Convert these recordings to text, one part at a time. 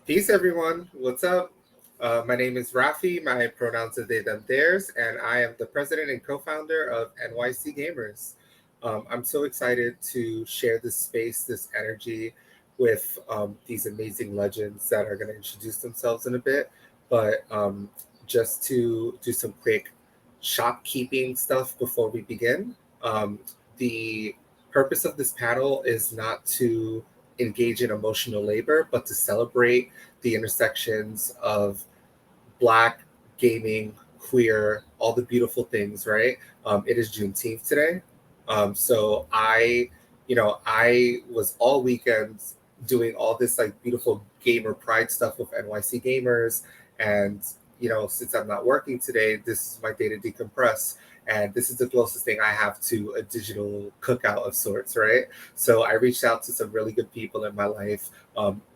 Peace, everyone. What's up? My name is Rafi. My pronouns are they, them, theirs, and I am the president and co founder of NYC Gamers. I'm so excited to share this space, this energy with these amazing legends that are going to introduce themselves in a bit. But just to do some quick shopkeeping stuff before we begin, the purpose of this panel is not to engage in emotional labor, but to celebrate the intersections of Black, gaming, queer, all the beautiful things, right? It is Juneteenth today. So I was all weekends doing all this like beautiful gamer pride stuff with NYC Gamers. And, since I'm not working today, this is my day to decompress. And this is the closest thing I have to a digital cookout of sorts, right? So I reached out to some really good people in my life,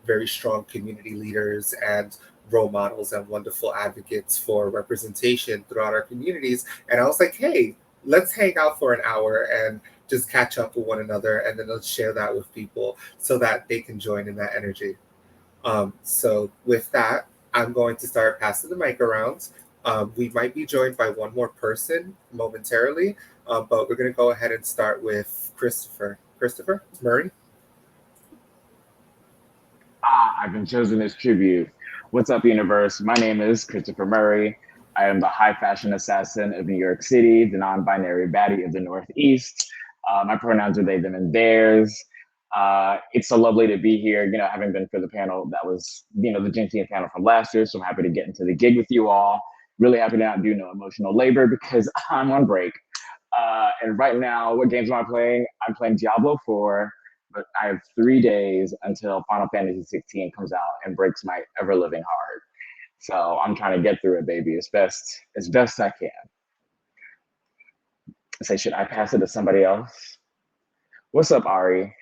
very strong community leaders and role models and wonderful advocates for representation throughout our communities. And I was like, hey, let's hang out for an hour and just catch up with one another, and then let's share that with people so that they can join in that energy. So with that, I'm going to start passing the mic around. We might be joined by one more person momentarily, but we're going to go ahead and start with Christopher. Christopher Murray. I've been chosen as tribute. What's up, universe? My name is Christopher Murray. I am the high fashion assassin of New York City, the non binary baddie of the Northeast. My pronouns are they, them, and theirs. It's so lovely to be here, having been for the panel that was, the Juneteenth panel from last year. So I'm happy to get into the gig with you all. Really happy to not do no emotional labor because I'm on break. And right now, what games am I playing? I'm playing Diablo 4, but I have 3 days until Final Fantasy 16 comes out and breaks my ever living heart. So I'm trying to get through it, baby, as best I can. Say, should I pass it to somebody else? What's up, Ari?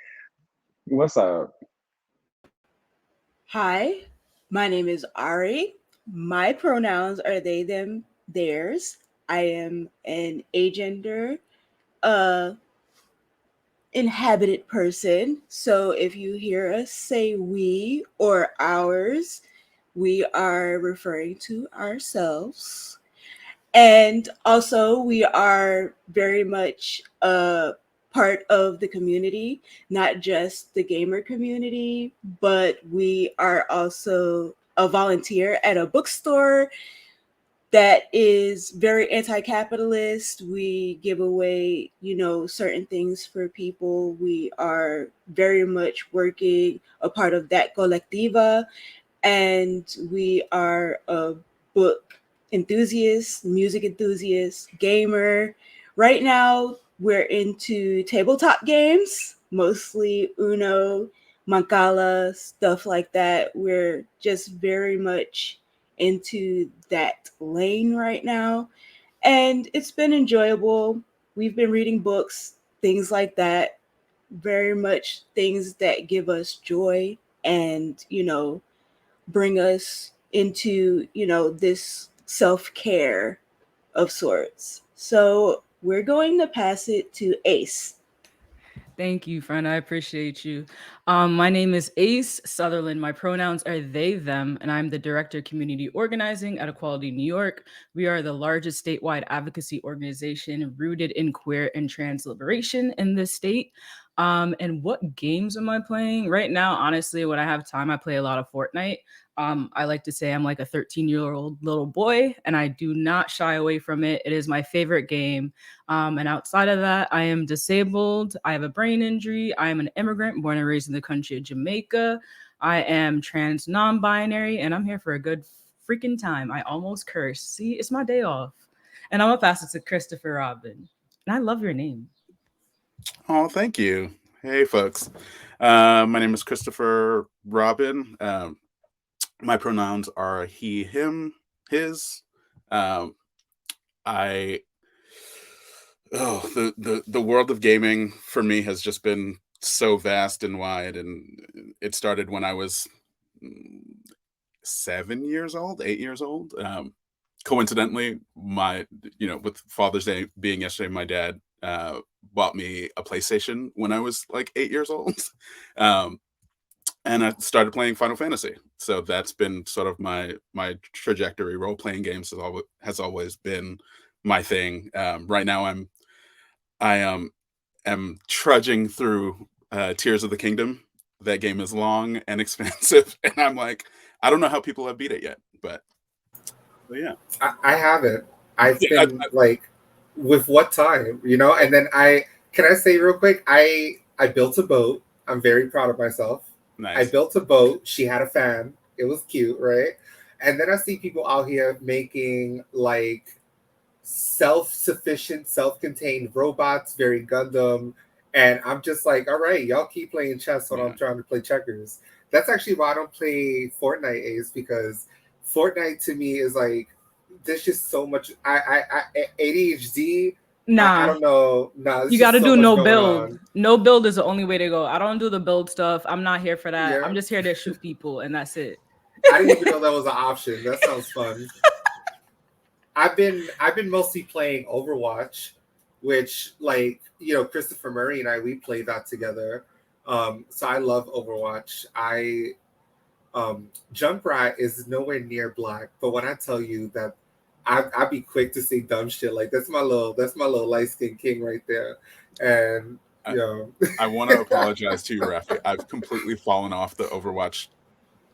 What's up? Hi, my name is Ari. My pronouns are they, them, theirs. I am an agender, uh, inhabited person. So if you hear us say we or ours, we are referring to ourselves. And also, we are very much a part of the community, not just the gamer community, but we are also a volunteer at a bookstore that is very anti-capitalist. We give away, certain things for people. We are very much working a part of that colectiva, and we are a book enthusiast, music enthusiast, gamer. Right now, we're into tabletop games, mostly Uno, Mancala, stuff like that. We're just very much into that lane right now. And it's been enjoyable. We've been reading books, things like that, very much things that give us joy and, bring us into, this self care of sorts. So we're going to pass it to Ace. Thank you, friend. I appreciate you. My name is Ace Sutherland. My pronouns are they, them, and I'm the Director of Community Organizing at Equality New York. We are the largest statewide advocacy organization rooted in queer and trans liberation in this state. And what games am I playing? Right now, honestly, when I have time, I play a lot of Fortnite. I like to say I'm like a 13-year-old little boy, and I do not shy away from it. It is my favorite game. And outside of that, I am disabled. I have a brain injury. I am an immigrant born and raised in the country of Jamaica. I am trans non binary, and I'm here for a good freaking time. I almost cursed. See, it's my day off. And I'm going to pass it to Christopher Robin. And I love your name. Oh, thank you. Hey, folks. My name is Christopher Robin. My pronouns are he, him, his. Um, I the world of gaming for me has just been so vast and wide, and it started when I was 7 years old, 8 years old. Coincidentally, with Father's Day being yesterday, my dad bought me a PlayStation when I was like 8 years old. um, and I started playing Final Fantasy. So that's been sort of my trajectory. Role playing games has always been my thing. Right now, am trudging through Tears of the Kingdom. That game is long and expensive, and I'm like, I don't know how people have beat it yet, but yeah. I haven't. I've Yeah, been like, with what time, you know? And then can I say real quick, I built a boat. I'm very proud of myself. nice. I built a boat. She had a fan. It was cute, right? And then I see people out here making like self-sufficient, self-contained robots, very Gundam. And I'm just like, all right, y'all keep playing chess while I'm trying to play checkers. That's actually why I don't play Fortnite, Ace, because Fortnite to me is like, there's just so much. ADHD. Nah, I don't know. Nah, you got to do no build. On. No build is the only way to go. I don't do the build stuff. I'm not here for that. Yeah. I'm just here to shoot people, and that's it. I didn't even know that was an option. That sounds fun. I've been mostly playing Overwatch, which, like, you know, Christopher Murray and we played that together. So I love Overwatch. Junkrat is nowhere near black, but when I tell you that I'd be quick to say dumb shit, like that's my little light skinned king right there. And you know, I want to apologize to you, Rafi. I've completely fallen off the Overwatch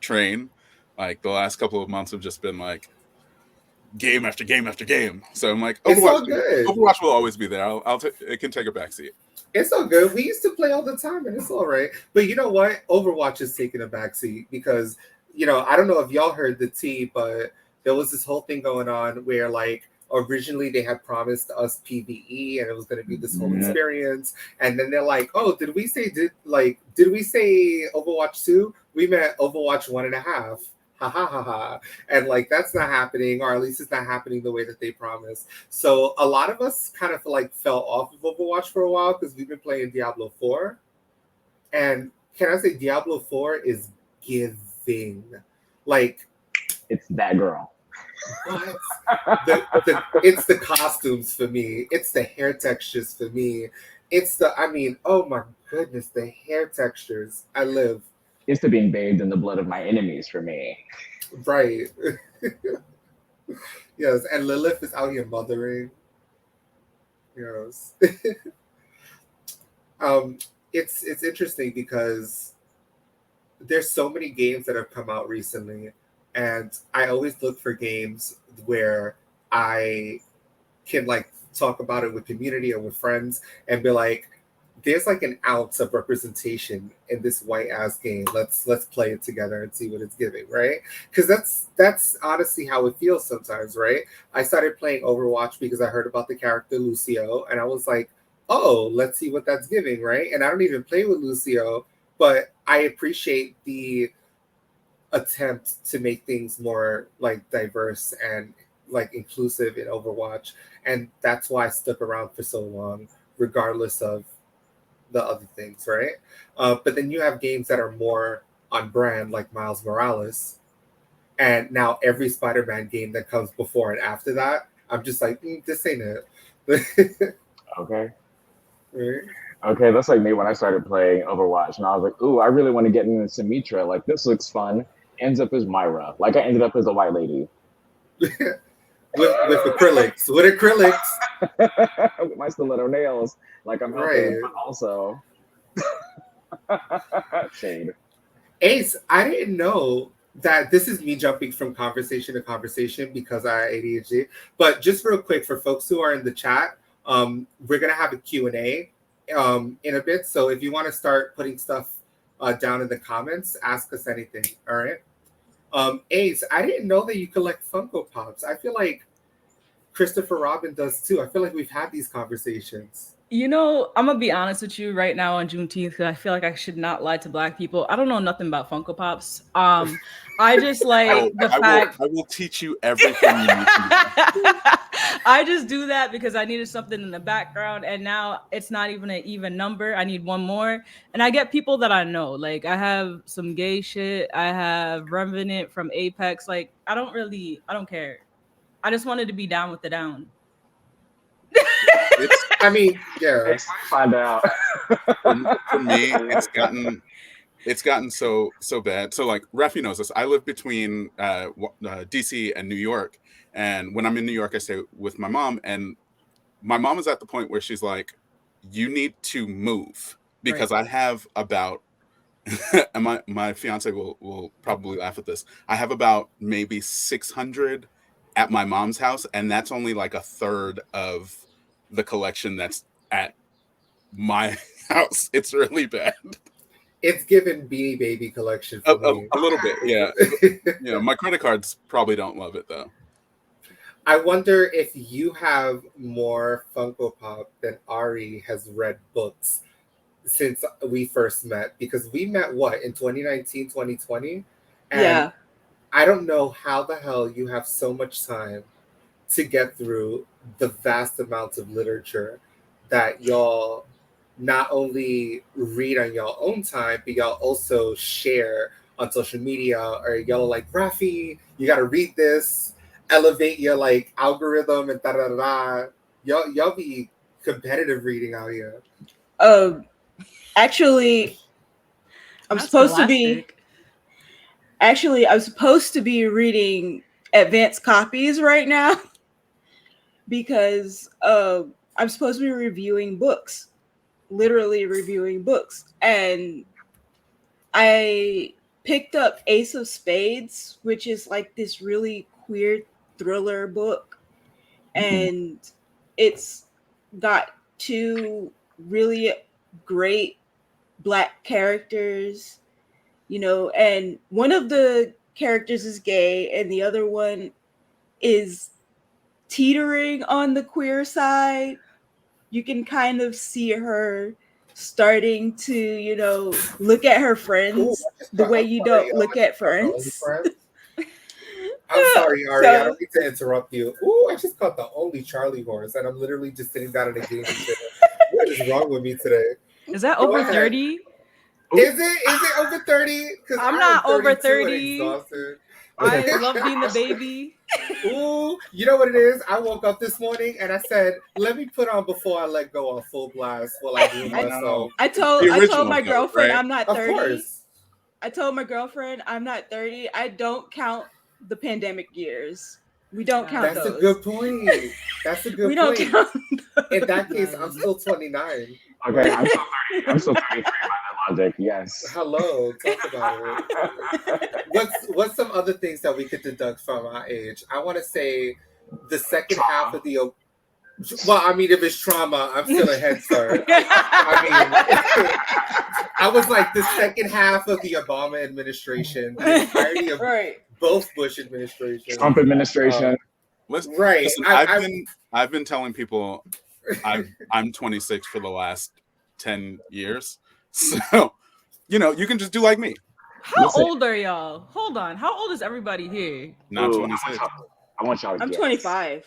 train. Like the last couple of months have just been like game after game after game. So I'm like, Overwatch will always be there. It can take a backseat. It's all good. We used to play all the time, and it's all right. But you know what? Overwatch is taking a backseat because, you know, I don't know if y'all heard the tea, but there was this whole thing going on where, like, originally they had promised us PvE, and it was going to be this whole experience. And then they're like, "Oh, did we say Overwatch 2? We meant Overwatch 1.5." Ha ha ha ha. And like that's not happening, or at least it's not happening the way that they promised. So a lot of us kind of like fell off of Overwatch for a while because we've been playing Diablo 4. And can I say Diablo 4 is giving. Like it's that girl. What? It's the costumes for me. It's the hair textures for me. Oh my goodness, the hair textures. I live. It's to being bathed in the blood of my enemies for me. Right. Yes, and Lilith is out here mothering. Yes. It's interesting because there's so many games that have come out recently, and I always look for games where I can like talk about it with community or with friends and be like, there's like an ounce of representation in this white ass game. Let's play it together and see what it's giving, right? Because that's honestly how it feels sometimes, right? I started playing Overwatch because I heard about the character Lucio, and I was like, oh, let's see what that's giving, right? And I don't even play with Lucio, but I appreciate the attempt to make things more like diverse and like inclusive in Overwatch, and that's why I stuck around for so long, regardless of the other things, right? But then you have games that are more on brand, like Miles Morales, and now every Spider-Man game that comes before and after that, I'm just like, this ain't it. Okay. Right? Okay, that's like me when I started playing Overwatch, and I was like, ooh, I really want to get into Symmetra. Like, this looks fun. Ends up as Myra. Like, I ended up as a white lady. with acrylics. With acrylics. With my stiletto nails. Like, I'm helping, but also... Shade. Ace, I didn't know that this is me jumping from conversation to conversation because I have ADHD. But just real quick, for folks who are in the chat, we're going to have a Q&A in a bit. So if you want to start putting stuff down in the comments, ask us anything. All right. Ace, I didn't know that you collect Funko Pops. I feel like Christopher Robin does too. I feel like we've had these conversations. You know, I'm gonna be honest with you right now on Juneteenth because I feel like I should not lie to Black people. I don't know nothing about Funko Pops. I just like I will teach you everything you need to know. I just do that because I needed something in the background, and now it's not even an even number. I need one more, and I get people that I know. Like I have some gay shit. I have Revenant from Apex. Like I don't care. I just wanted to be down with the down. I mean, yeah. Find out. For me, it's gotten It's gotten so bad. So like Rafi knows this. I live between DC and New York, and when I'm in New York, I stay with my mom, and my mom is at the point where she's like, "You need to move," because I have about, and my fiance will probably laugh at this. I have about maybe 600 at my mom's house, and that's only like a third of the collection that's at my house. It's really bad. It's given Beanie Baby collection for me. A little bit, yeah. You know, my credit cards probably don't love it though. I wonder if you have more Funko Pop than Ari has read books since we first met, because we met in 2019, 2020? And Yeah. I don't know how the hell you have so much time to get through the vast amounts of literature that y'all not only read on your own time, but y'all also share on social media, or y'all are like, Rafi, you gotta read this, elevate your like algorithm and da da da. Y'all be competitive reading out here. Actually, I'm supposed to be reading advanced copies right now because I'm supposed to be reviewing books, literally reviewing books. And I picked up Ace of Spades, which is like this really queer thriller book. And it's got two really great Black characters, you know, and one of the characters is gay and the other one is teetering on the queer side. You can kind of see her starting to, you know, look at her friends the way you don't look at friends. I'm sorry, Ari. I don't mean to interrupt you. Ooh, I just caught the only Charlie horse, and I'm literally just sitting down in a gaming chair. What is wrong with me today? Is that over 30? Is it over 30? I'm not over 30. I love being the baby. Ooh, you know what it is? I woke up this morning and I said, let me put on Before I Let Go on full blast while I do myself. I told my girlfriend, right? I'm not 30. Of course. I told my girlfriend I'm not 30. I don't count the pandemic years. We don't count those. That's a good point. That's a good point. We don't count those. In that case, I'm still 29. Okay, I'm still 30. I'm still 33 by that logic. Yes. Hello, talk about it. What's some other things that we could deduct from our age? I want to say the second half of the. Well, I mean, if it's trauma, I'm still a head start. I was like the second half of the Obama administration, the entirety of both Bush administrations, Trump administration. Listen, I've been telling people I'm 26 for the last 10 years, so you know you can just do like me. How old are y'all? Hold on. How old is everybody here? Not 26. I want y'all to I'm 25.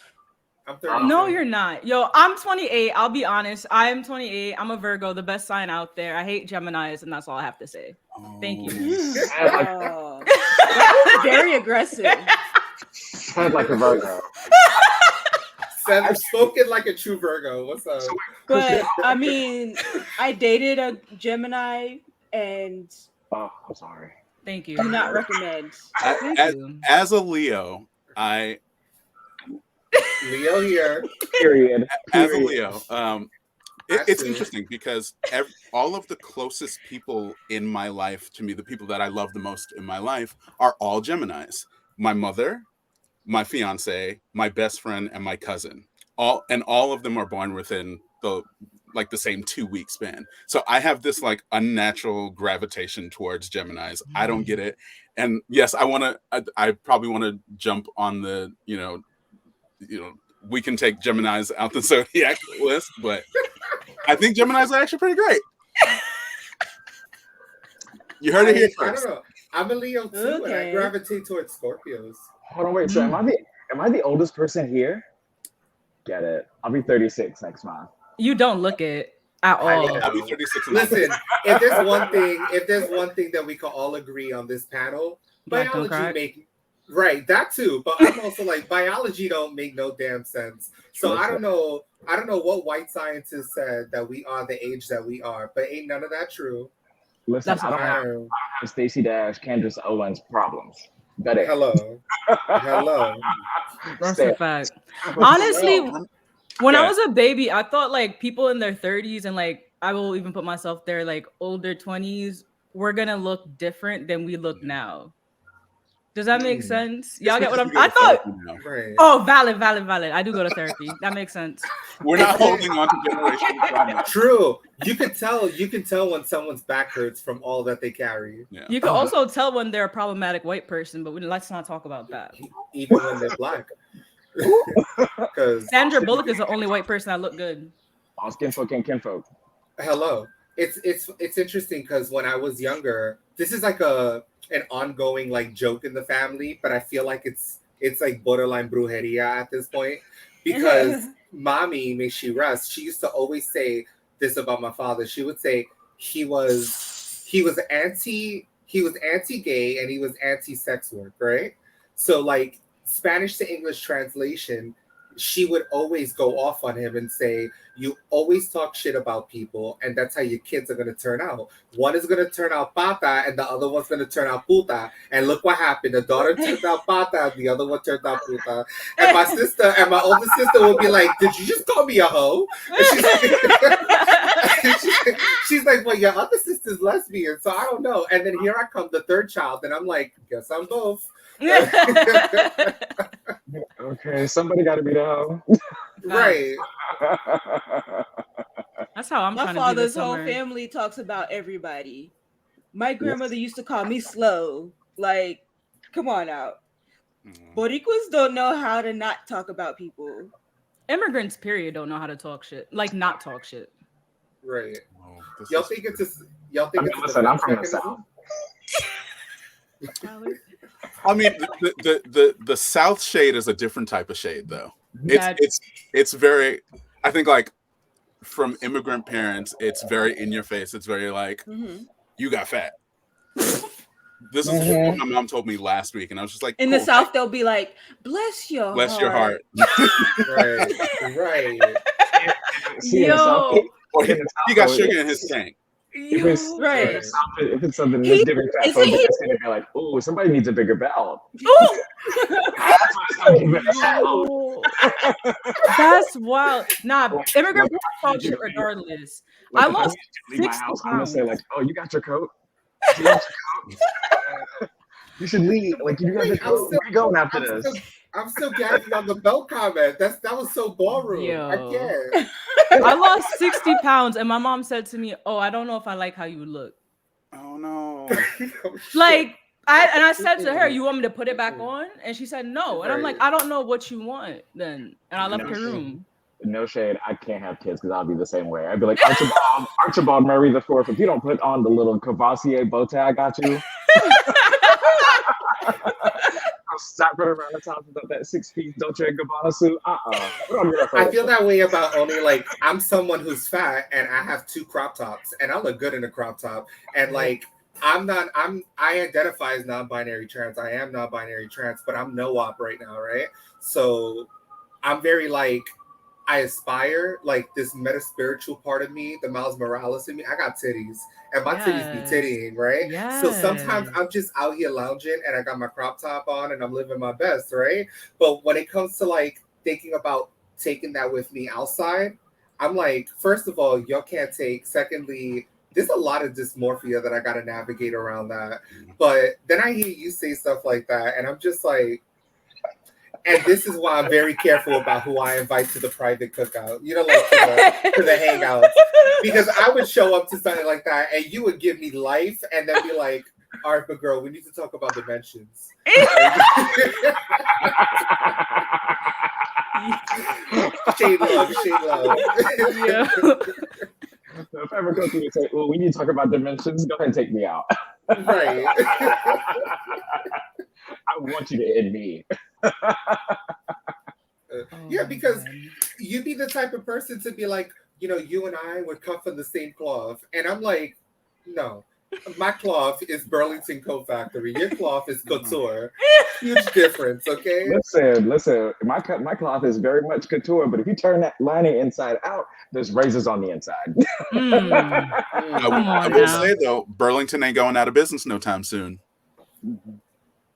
I'm 30. No, you're not. Yo, I'm 28. I'll be honest. I am 28. I'm a Virgo, the best sign out there. I hate Geminis, and that's all I have to say. Thank you. That was very aggressive. Sounds like a Virgo. Spoken like a true Virgo. What's up? But I mean, I dated a Gemini, and I'm sorry. Thank you. Do not recommend. As a Leo, Leo here. Period. As a Leo, it's interesting because all of the closest people in my life to me, the people that I love the most in my life, are all Geminis. My mother, my fiance, my best friend, and my cousin. All of them are born within the same 2-week span. So I have this like unnatural gravitation towards Geminis. I don't get it. And yes, I probably want to jump on the, you know, we can take Geminis out the zodiac list, but I think Geminis are actually pretty great. You heard it here first. I don't know. I'm a Leo too, and I gravitate towards Scorpios. Hold on, wait. So am I the oldest person here? Get it. I'll be 36 next month. You don't look it at all. I'll be 36. Listen, if there's one thing that we can all agree on this panel, biology that too. But I'm also like, biology don't make no damn sense. So I don't know what white scientists said that we are the age that we are, but ain't none of that true. Listen, That's a I don't fact. have Stacey Dash, Candace Owens problems. That is. Hello. Hello. That's Stay. a fact. Honestly, No, when I okay. was a baby, I thought like people in their 30s and like I will even put myself there, like older 20s, we're gonna look different than we look now. Does that make sense? It's Y'all get what because I'm we go I to thought therapy now. Right. oh valid. I do go to therapy. That makes sense. We're not holding on to generational trauma. True. You can tell when someone's back hurts from all that they carry. Yeah. You can also tell when they're a problematic white person, but let's not talk about that. Even when they're black. Because Sandra Bullock is the only white person that looked good. All skinfolk and kinfolk. hello. It's interesting because when I was younger, this is like an ongoing like joke in the family, but I feel like it's like borderline brujeria at this point because mommy, may she rest, she used to always say this about my father. She would say he was anti-gay and he was anti-sex work, right? So like Spanish to English translation, she would always go off on him and say, you always talk shit about people, and that's how your kids are going to turn out. One is going to turn out pata, and the other one's going to turn out puta. And look what happened. The daughter turned out pata, and the other one turned out puta. And my older sister would be like, did you just call me a hoe? And she's like, well, your other sister's lesbian, so I don't know. And then here I come, the third child, and I'm like, guess I'm both. Okay, somebody got to be the hoe. Right. That's how I'm My trying to be this father's whole summer. family talks about everybody. My grandmother used to call me slow. Like, come on out. Boricuas don't know how to not talk about people. Immigrants, period, don't know how to talk shit. Like, not talk shit. Right. Oh, Y'all think it's a Listen, I'm from the defense South. mechanism? I mean, the South shade is a different type of shade, though. It's very, I think, like from immigrant parents, it's very in your face. It's very like, you got fat. This is what my mom told me last week, and I was just like, In cool, the South, they'll be like, bless your heart. Right. See, in the South, Or he got sugar in his tank. If it's, Right. if it's something that's different, it's going to be like, oh, somebody needs a bigger belt. That's wild. Nah, immigrant talk shit regardless. Like, I lost leave my 60 house, I'm pounds. gonna say like, oh, you got your coat? Do you, got your coat? You should leave. Like, you got your coat. Where are you going after this? I'm still gagging on the belt comment. That was so ballroom. Yo. I can't. I lost 60 pounds, and my mom said to me, "Oh, I don't know if I like how you look." Oh no! Like, I said to her, "You want me to put it back on?" And she said, "No." And I'm like, "I don't know what you want then." And I left her room. No shade. I can't have kids because I'll be the same way. I'd be like, Archibald Murray the Fourth. If you don't put on the little Cavassier bow tie I got you, I'll stop running around the top of that 6-piece Dolce & Gabbana suit. I feel that way about only like I'm someone who's fat and I have 2 crop tops and I look good in a crop top and like I identify as non-binary trans. I am non-binary trans, but I'm no-op right now, right? So I'm very like I aspire, like this meta spiritual part of me, the Miles Morales in me. I got titties, and my titties be tittying, right? Yes. So sometimes I'm just out here lounging, and I got my crop top on, and I'm living my best, right? But when it comes to like thinking about taking that with me outside, I'm like, first of all, y'all can't take. Secondly, there's a lot of dysmorphia that I got to navigate around that. But then I hear you say stuff like that, and I'm just like. And this is why I'm very careful about who I invite to the private cookout, you know, like to the hangouts. Because I would show up to something like that and you would give me life and then be like, all right, but girl, we need to talk about dimensions. Shade love. Yeah. So if I ever go to you and say, well, we need to talk about dimensions, go ahead and take me out. Right. I want you to end me. Yeah, because you'd be the type of person to be like, you know, you and I would come from the same cloth. And I'm like, no. My cloth is Burlington Coat Factory. Your cloth is couture. Huge difference, okay? Listen. My cloth is very much couture, but if you turn that lining inside out, there's razors on the inside. I will say though, Burlington ain't going out of business no time soon.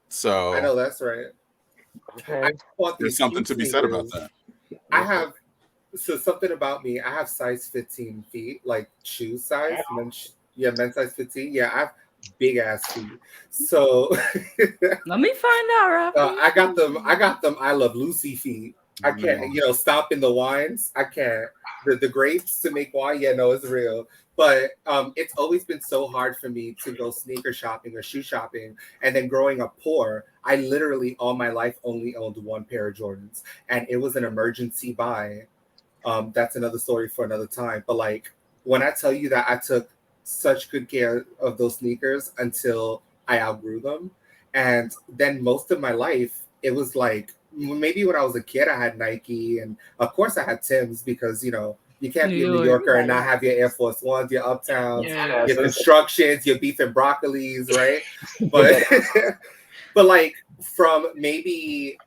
So I know that's right. Okay. There's something to be said about that. I have something about me. I have size 15 feet, like shoe size. Men's size 15. Yeah, I have big ass feet. So let me find out, Rafi. I got them. I love Lucy feet. I can't, stop in the wines. I can't. The grapes to make wine. Yeah, no, it's real. But it's always been so hard for me to go sneaker shopping or shoe shopping. And then growing up poor, I literally all my life only owned one pair of Jordans, and it was an emergency buy. That's another story for another time. But like when I tell you that I took such good care of those sneakers until I outgrew them, and then most of my life it was like maybe when I was a kid I had Nike, and of course I had Tim's because you can't be a New Yorker and not have your Air Force Ones, your Uptowns, your Constructions, your beef and broccolis, right? But but like from maybe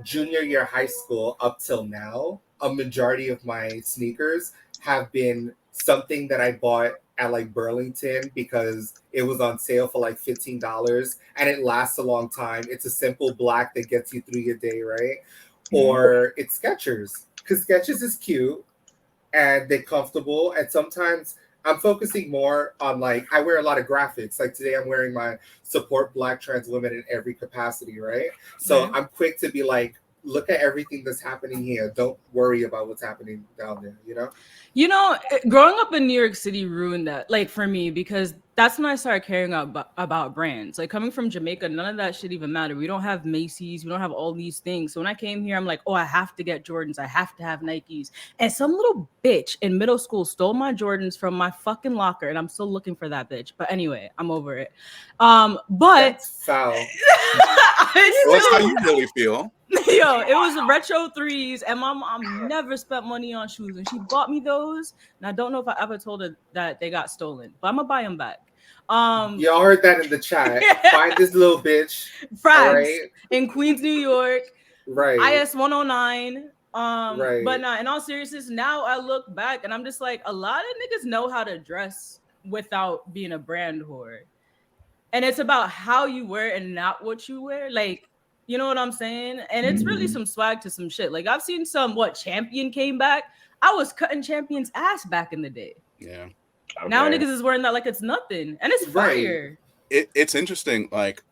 junior year high school up till now, a majority of my sneakers have been something that I bought at like Burlington because it was on sale for like $15 and it lasts a long time. It's a simple black that gets you through your day, right? Or it's Skechers because Skechers is cute and they're comfortable. And sometimes I'm focusing more on like, I wear a lot of graphics. Like today I'm wearing my support Black trans women in every capacity, right? So I'm quick to be like, look at everything that's happening here. Don't worry about what's happening down there, Growing up in New York City ruined that, like for me, because that's when I started caring about brands. Like coming from Jamaica, none of that shit even mattered. We don't have Macy's, we don't have all these things. So when I came here, I'm like, oh, I have to get Jordans, I have to have Nikes. And some little bitch in middle school stole my Jordans from my fucking locker, and I'm still looking for that bitch. But anyway, I'm over it. But that's foul. That's how you really feel. Yo, it was retro 3s, and my mom never spent money on shoes, and she bought me those. And I don't know if I ever told her that they got stolen, but I'm gonna buy them back. Y'all heard that in the chat. Find this little bitch. Frags in Queens, New York. Right. IS 109. Right. But nah, in all seriousness, now I look back and I'm just like, a lot of niggas know how to dress without being a brand whore. And it's about how you wear and not what you wear. Like, you know what I'm saying? And it's really some swag to some shit. Like I've seen Champion came back. I was cutting Champion's ass back in the day. Yeah. Okay. Now niggas is wearing that like it's nothing. And it's fire. It's interesting. Like,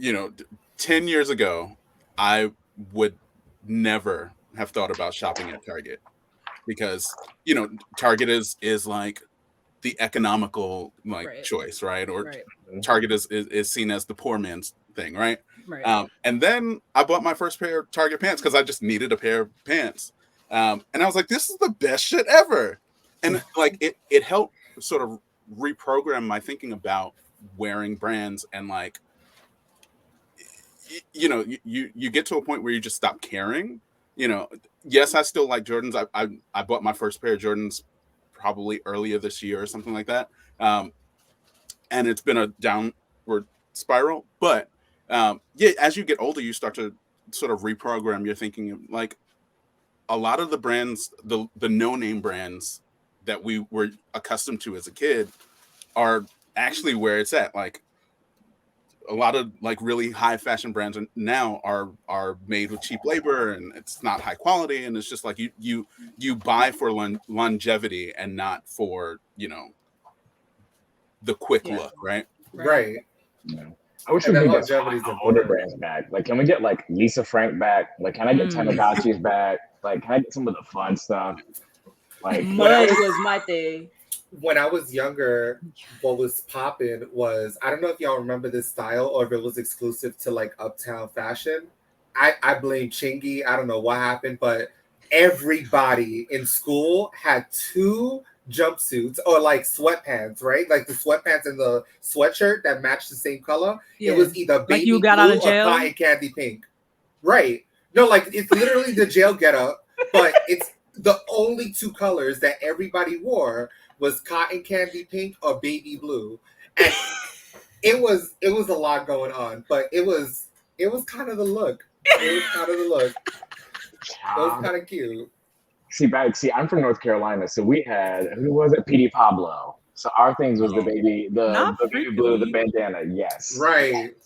10 years ago, I would never have thought about shopping at Target because, Target is like the economical choice, right? Or Target is seen as the poor man's thing, right? And then I bought my first pair of Target pants because I just needed a pair of pants. And I was like, this is the best shit ever. And like it helped sort of reprogram my thinking about wearing brands and like, you get to a point where you just stop caring. Yes, I still like Jordans. I bought my first pair of Jordans probably earlier this year or something like that. And it's been a downward spiral. But as you get older, you start to sort of reprogram your thinking. Like a lot of the brands, the no-name brands that we were accustomed to as a kid are actually where it's at. Like a lot of like really high fashion brands now are made with cheap labor and it's not high quality. And it's just like you buy for longevity and not for, the quick look, right? Right. Yeah. I wish we could get some older brands back. Like, can we get like Lisa Frank back? Like, can I get Tamagotchis back? Like, can I get some of the fun stuff? Like, mud was my thing. When I was younger, what was popping was, I don't know if y'all remember this style or if it was exclusive to like Uptown fashion. I blame Chingy. I don't know what happened, but everybody in school had 2 jumpsuits or like sweatpants, right? Like the sweatpants and the sweatshirt that matched the same color. Yeah. It was either baby like you got blue out of jail? Or cotton candy pink. Right. No, like it's literally the jail getup, but it's the only 2 colors that everybody wore was cotton candy pink or baby blue, and it was a lot going on, but it was kind of the look. It was kind of the look. It was kind of cute. See, I'm from North Carolina, so we had, who was it? PD Pablo. So our things was the baby blue, the bandana. Yes. Right.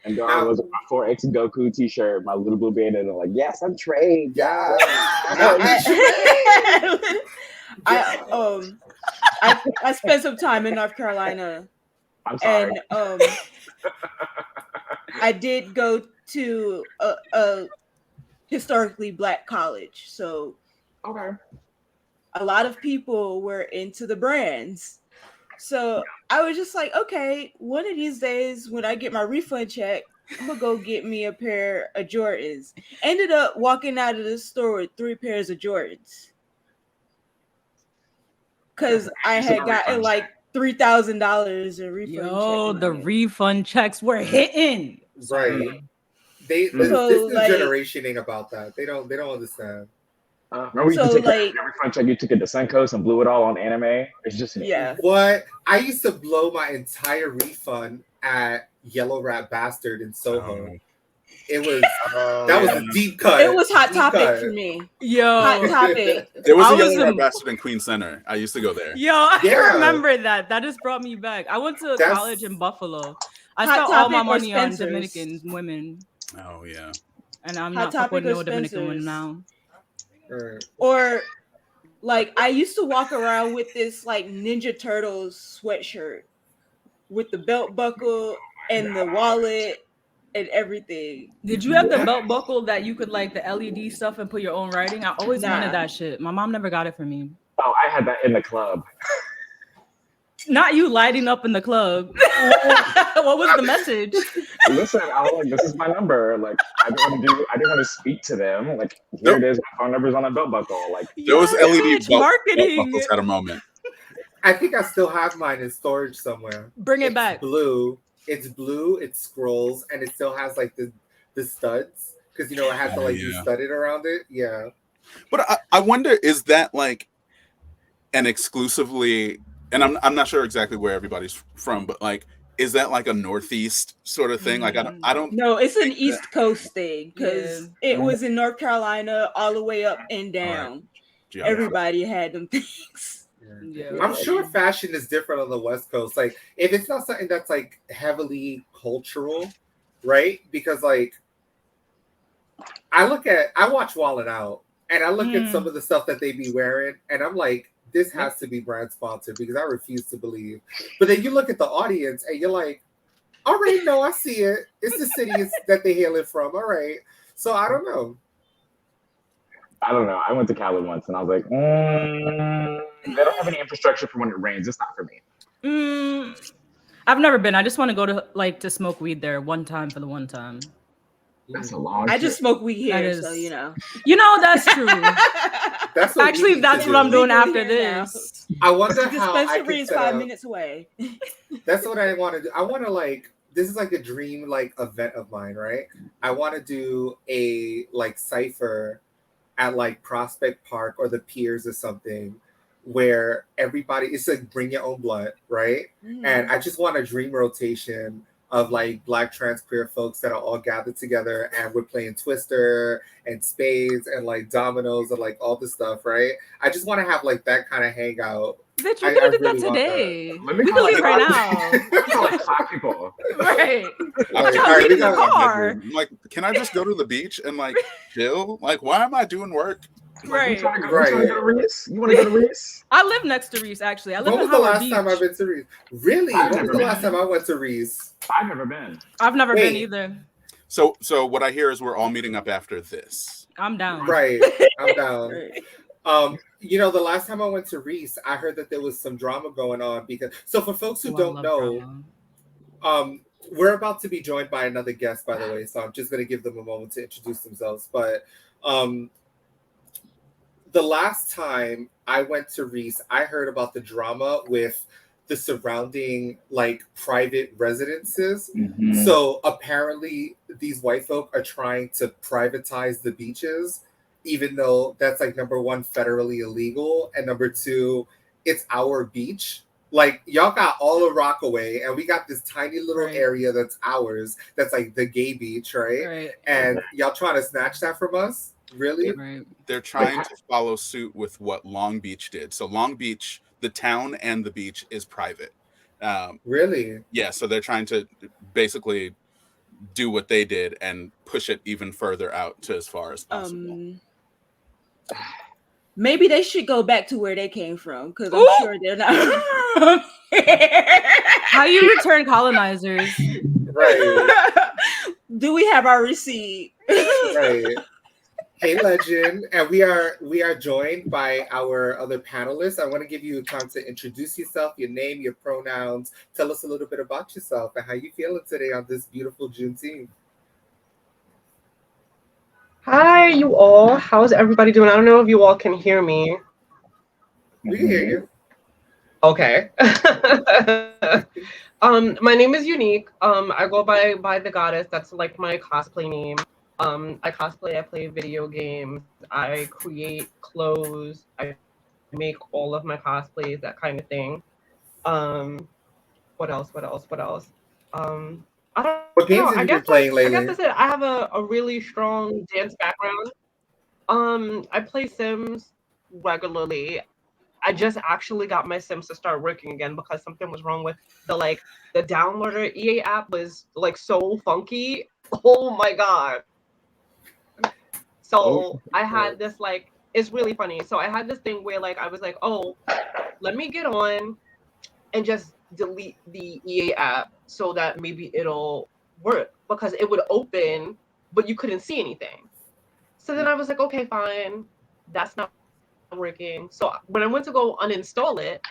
And Dara was my 4X Goku t-shirt, my little blue bandana. Like, yes, I'm trained. Yeah. I spent some time in North Carolina. I'm sorry. And I did go to a historically Black college, so okay. A lot of people were into the brands. So I was just like, okay, one of these days when I get my refund check, I'm gonna go get me a pair of Jordans. Ended up walking out of the store with 3 pairs of Jordans. Cause I had gotten like $3,000 in refund checks. Yo, the refund checks were hitting. Right. This generation ain't about that. They don't understand. Remember you could take every refund check you took it to Suncoast and blew it all on anime? It's just What? I used to blow my entire refund at Yellow Rat Bastard in Soho. It was that was a deep cut. It was Hot Topic for me. Yo, Hot Topic. There was a Yellow Rat Bastard in Queen Center. I used to go there. Yo, I remember that. That just brought me back. I went to college in Buffalo. I spent all my money on Dominican women. Oh yeah. And I'm not fucking with no Dominican women now. Or like I used to walk around with this like Ninja Turtles sweatshirt with the belt buckle and the wallet and everything. Did you have the belt buckle that you could like the LED stuff and put your own writing? I always wanted that shit. My mom never got it for me. Oh, I had that in the club. Not you lighting up in the club. What was the message? Listen, I was like, this is my number. Like, I didn't want to speak to them. Like, here it is. My phone number's on a belt buckle. Like, there was LED belt buckles at a moment. I think I still have mine in storage somewhere. Bring it back. Blue. It's blue. It scrolls, and it still has like the studs because it has to be studded around it. Yeah. But I wonder, is that like an exclusively? And I'm not sure exactly where everybody's from, but like, is that like a Northeast sort of thing? Like, I don't. No, it's an East Coast thing because it was in North Carolina all the way up and down. Right. Everybody had them things. Yeah. I'm sure fashion is different on the West Coast. Like, if it's not something that's like heavily cultural, right? Because like, I watch Wallin' Out, and I look at some of the stuff that they be wearing, and I'm like, this has to be brand sponsored because I refuse to believe. But then you look at the audience and you're like, all right, no, I see it. It's the city that they hail it from. All right. So I don't know. I went to Cali once and I was like, they don't have any infrastructure for when it rains. It's not for me. I've never been. I just want to go to smoke weed there one time for the one time. That's a long I just smoke weed here, so that's true. That's what I'm doing after this. I wonder how I dispensary is 5 minutes away. That's what I want to do. I want to this is like a dream event of mine, right? I want to do a cipher at Prospect Park or the Piers or something, where it's like bring your own blunt, right? And I just want a dream rotation of Black trans queer folks that are all gathered together, and we're playing Twister and spades and dominoes and all this stuff, right? I just want to have that kind of hangout. Bitch, we could have did that today. We can leave right now. 5 people. Right. I'm like, can I just go to the beach and chill? Why am I doing work? Right. You want to go to Reese? I live next to Reese, actually. When was the last time I've been to Reese? Really? When was the last time I went to Reese? I've never been. I've never been either. So what I hear is we're all meeting up after this. I'm down. Right. I'm down. The last time I went to Reese, I heard that there was some drama going on for folks who don't know, we're about to be joined by another guest, by the way. So I'm just going to give them a moment to introduce themselves. But the last time I went to Reese, I heard about the drama with the surrounding private residences. Mm-hmm. So apparently these white folk are trying to privatize the beaches even though that's like number one, federally illegal, and number two, it's our beach. Like y'all got all of Rockaway, and we got this tiny little area that's ours. That's like the gay beach, right? And y'all trying to snatch that from us? Really? They're trying to follow suit with what Long Beach did. So Long Beach, the town and the beach is private. Really? Yeah. So they're trying to basically do what they did and push it even further out to as far as possible. Maybe they should go back to where they came from, because I'm sure they're not. How you return colonizers? Right. Do we have our receipt? Right. Hey, Legend, and we are joined by our other panelists. I want to give you time to introduce yourself, your name, your pronouns. Tell us a little bit about yourself and how you feeling today on this beautiful Juneteenth. Hi, you all. How's everybody doing? I don't know if you all can hear me. We can hear you. Okay. My name is Unique. I go by the Goddess. That's like my cosplay name. I cosplay, I play video games, I create clothes, I make all of my cosplays, that kind of thing. What else? I don't What games know. have you been playing lately? I guess that's it. I have a really strong dance background. I play Sims regularly. I just actually got my Sims to start working again because something was wrong with the downloader. EA app was like so funky. Oh my god. So I had this it's really funny. So I had this thing where I was like, oh, let me get on and just delete the EA app so that maybe it'll work, because it would open, but you couldn't see anything. So then I was like, okay, fine. That's not working. So when I went to go uninstall it,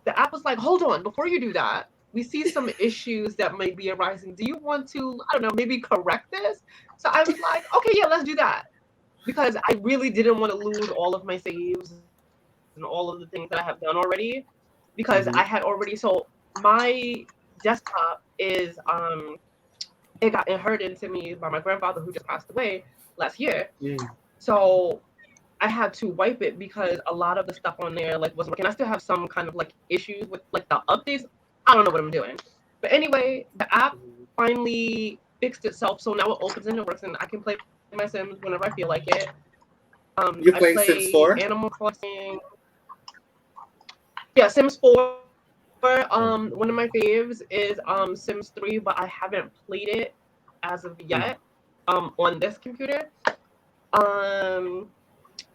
the app was like, hold on, before you do that, we see some issues that might be arising. Do you want to, I don't know, maybe correct this? So I was like, okay, yeah, let's do that. Because I really didn't want to lose all of my saves and all of the things that I have done already. Because I had already, so my desktop is, it got inherited to me by my grandfather who just passed away last year. So I had to wipe it because a lot of the stuff on there wasn't working. I still have some kind of issues with the updates. I don't know what I'm doing. But anyway, the app finally fixed itself, so now it opens and it works, and I can play my Sims whenever I feel like it. You're playing Sims 4? Animal Crossing. Yeah, Sims 4. One of my faves is Sims 3, but I haven't played it as of yet on this computer.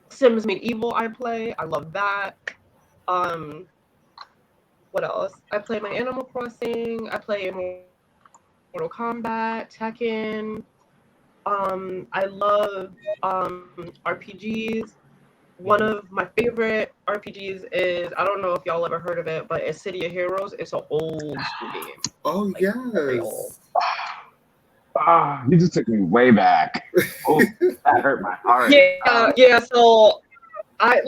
Sims Medieval I play. I love that. What else? I play my Animal Crossing. I play Mortal Kombat, Tekken. I love RPGs. One of my favorite RPGs is, I don't know if y'all ever heard of it, but it's City of Heroes. It's an old school game. Oh, yes. Very old. You just took me way back. Oh, that hurt my heart. Yeah. So I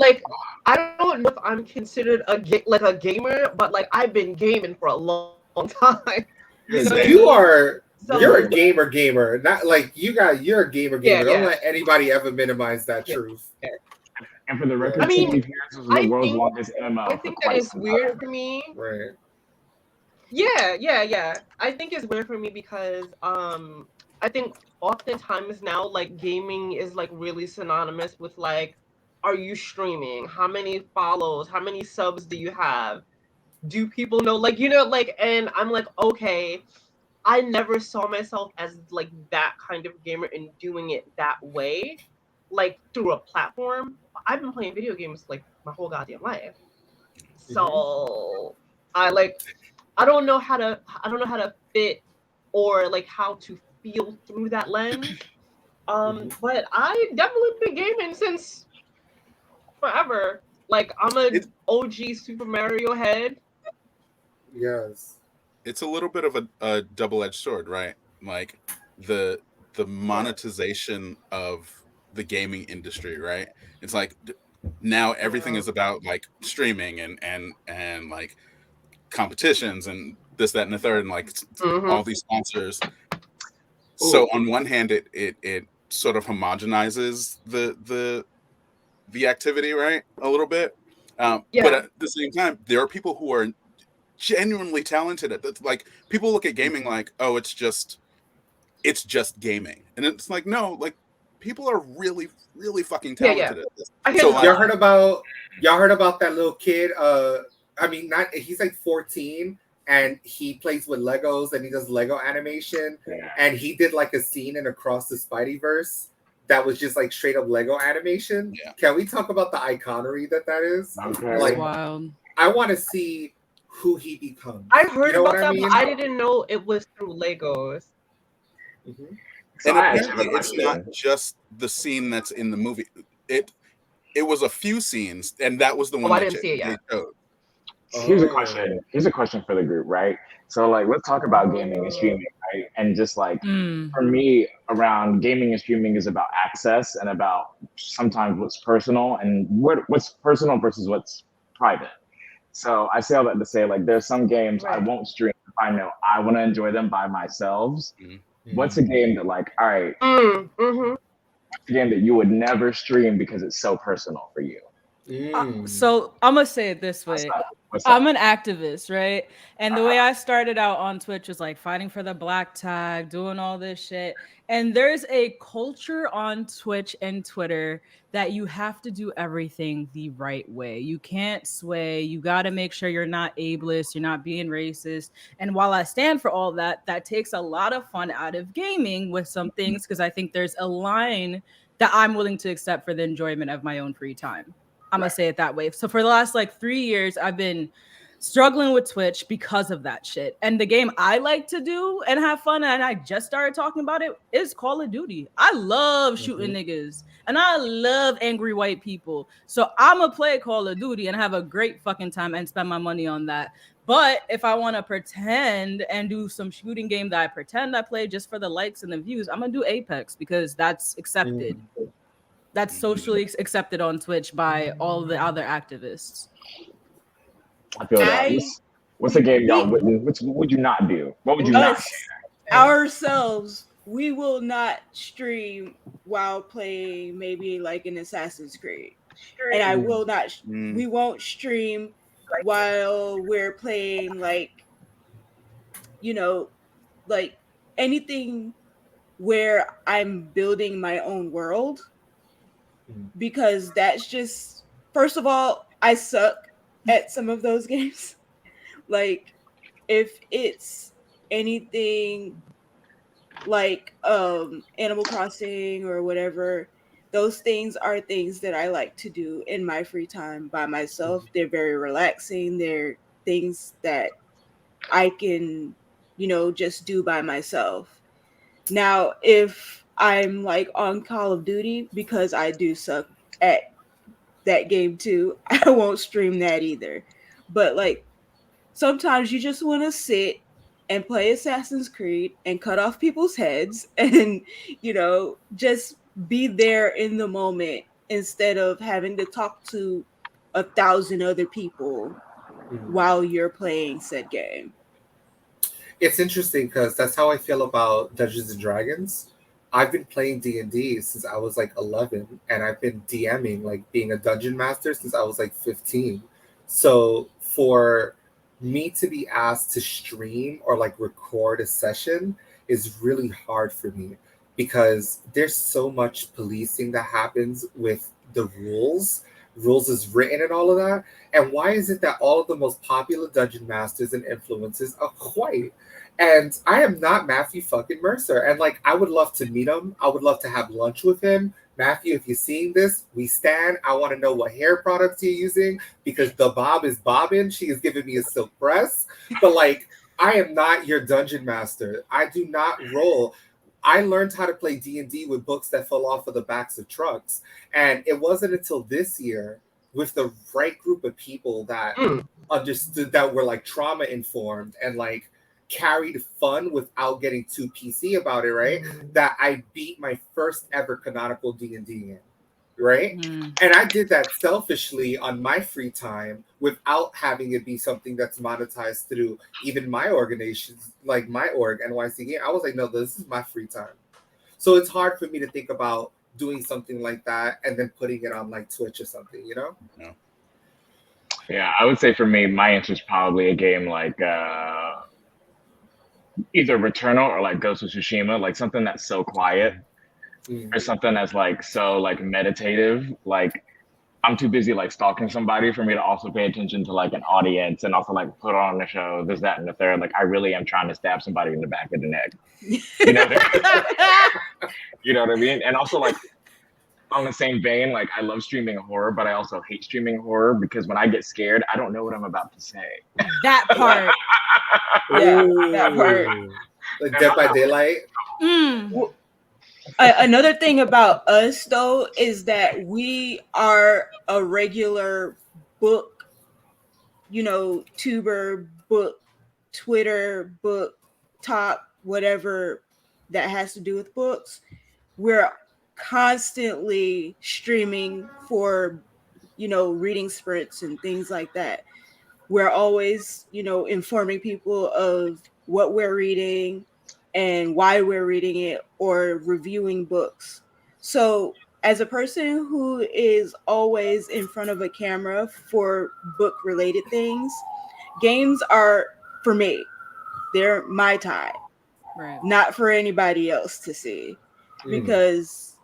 don't know if I'm considered a gamer, but I've been gaming for a long time. You're a gamer. Not you're a gamer. Yeah. Don't let anybody ever minimize that truth. Yeah. And for the record, I mean, City of Heroes was the world's longest MMO. I think that is weird for me. Right. Yeah. I think it's weird for me because I think oftentimes now gaming is really synonymous with are you streaming? How many follows? How many subs do you have? Do people know and I'm okay, I never saw myself as that kind of gamer and doing it that way, through a platform. I've been playing video games my whole goddamn life. So I don't know how to fit or how to feel through that lens. But I definitely been gaming since forever. I'm a OG Super Mario head. Yes. It's a little bit of a double-edged sword, right? The monetization of the gaming industry, right? It's now everything is about streaming and competitions and this, that, and the third, and all these sponsors. So on one hand, it sort of homogenizes the activity, right, a little bit. But at the same time, there are people who are genuinely talented at this. Like, people look at gaming like, oh, it's just gaming, and it's like, no, like, people are really, really fucking talented at this. So like, y'all heard about that little kid? I mean, he's like 14, and he plays with Legos, and he does Lego animation, and he did like a scene in Across the Spideyverse that was just like straight up Lego animation. Can we talk about the iconery that is? Like, wild. I want to see who he becomes. I heard about that, but I didn't know it was through Legos. Mm-hmm. And apparently it's not just the scene that's in the movie. It was a few scenes, and that was the one I didn't see it yet. Here's a question for the group, right? So like, let's talk about gaming and streaming, right? And just like, for me, around gaming and streaming is about access and about sometimes what's personal and what's personal versus what's private. So I say all that to say, like, there's some games I won't stream if I know I want to enjoy them by myself. What's a game that, like, all right, what's a game that you would never stream because it's so personal for you? So I'm gonna say it this way. I'm an activist, right? And the way I started out on Twitch was like fighting for the black tag, doing all this shit. And there's a culture on Twitch and Twitter that you have to do everything the right way. You can't sway. You got to make sure you're not ableist, you're not being racist. And while I stand for all that, that takes a lot of fun out of gaming with some things, because I think there's a line that I'm willing to accept for the enjoyment of my own free time. I'm gonna say it that way. So for the last like 3 years, I've been struggling with Twitch because of that shit. And the game I like to do and have fun, and I just started talking about it, is Call of Duty. I love shooting niggas, and I love angry white people. So I'm gonna play Call of Duty and have a great fucking time and spend my money on that. But if I want to pretend and do some shooting game that I pretend I play just for the likes and the views, I'm gonna do Apex, because that's accepted. That's socially accepted on Twitch by all the other activists. I feel that. What's a game y'all wouldn't? What would you not do? What would you not share? Ourselves, we will not stream while playing maybe like an Assassin's Creed, and I will not. We won't stream while we're playing like, like anything where I'm building my own world. Because that's just, first of all, I suck at some of those games. Like, if it's anything like Animal Crossing or whatever, those things are things that I like to do in my free time by myself. They're very relaxing. They're things that I can, just do by myself. Now, if I'm like on Call of Duty, because I do suck at that game too, I won't stream that either. But like, sometimes you just want to sit and play Assassin's Creed and cut off people's heads and, just be there in the moment instead of having to talk to 1,000 other people while you're playing said game. It's interesting because that's how I feel about Dungeons and Dragons. I've been playing D&D since I was like 11, and I've been DMing, like being a dungeon master, since I was like 15. So for me to be asked to stream or like record a session is really hard for me, because there's so much policing that happens with the rules is written and all of that. And why is it that all of the most popular dungeon masters and influencers are white? And I am not Matthew fucking Mercer. And like, I would love to meet him. I would love to have lunch with him. Matthew, if you're seeing this, we stand. I want to know what hair products you're using, because the bob is bobbing. She is giving me a silk press. But like, I am not your dungeon master. I do not roll. I learned how to play D&D with books that fell off of the backs of trucks. And it wasn't until this year, with the right group of people that understood, that were like trauma informed and like carried fun without getting too PC about it, right? That I beat my first ever canonical D&D game, right? And I did that selfishly on my free time without having it be something that's monetized through even my organizations, like my org, NYC Gaymers. I was like, no, this is my free time. So it's hard for me to think about doing something like that and then putting it on like Twitch or something, you know? Yeah. Yeah, I would say for me, my answer is probably a game like either Returnal or like Ghost of Tsushima, like something that's so quiet or something that's like so like meditative. Like I'm too busy like stalking somebody for me to also pay attention to like an audience and also like put on the show, this, that, and the third. Like I really am trying to stab somebody in the back of the neck. You know, you know what I mean? And also like on the same vein, like I love streaming horror, but I also hate streaming horror because when I get scared, I don't know what I'm about to say. That part. Yeah, that part. Like Dead by Daylight. Another thing about us though is that we are a regular book, tuber, book, Twitter, book, talk, whatever that has to do with books. We're constantly streaming for, reading sprints and things like that. We're always, informing people of what we're reading and why we're reading it or reviewing books. So, as a person who is always in front of a camera for book related things, games are for me. They're my time, Right. not for anybody else to see. Because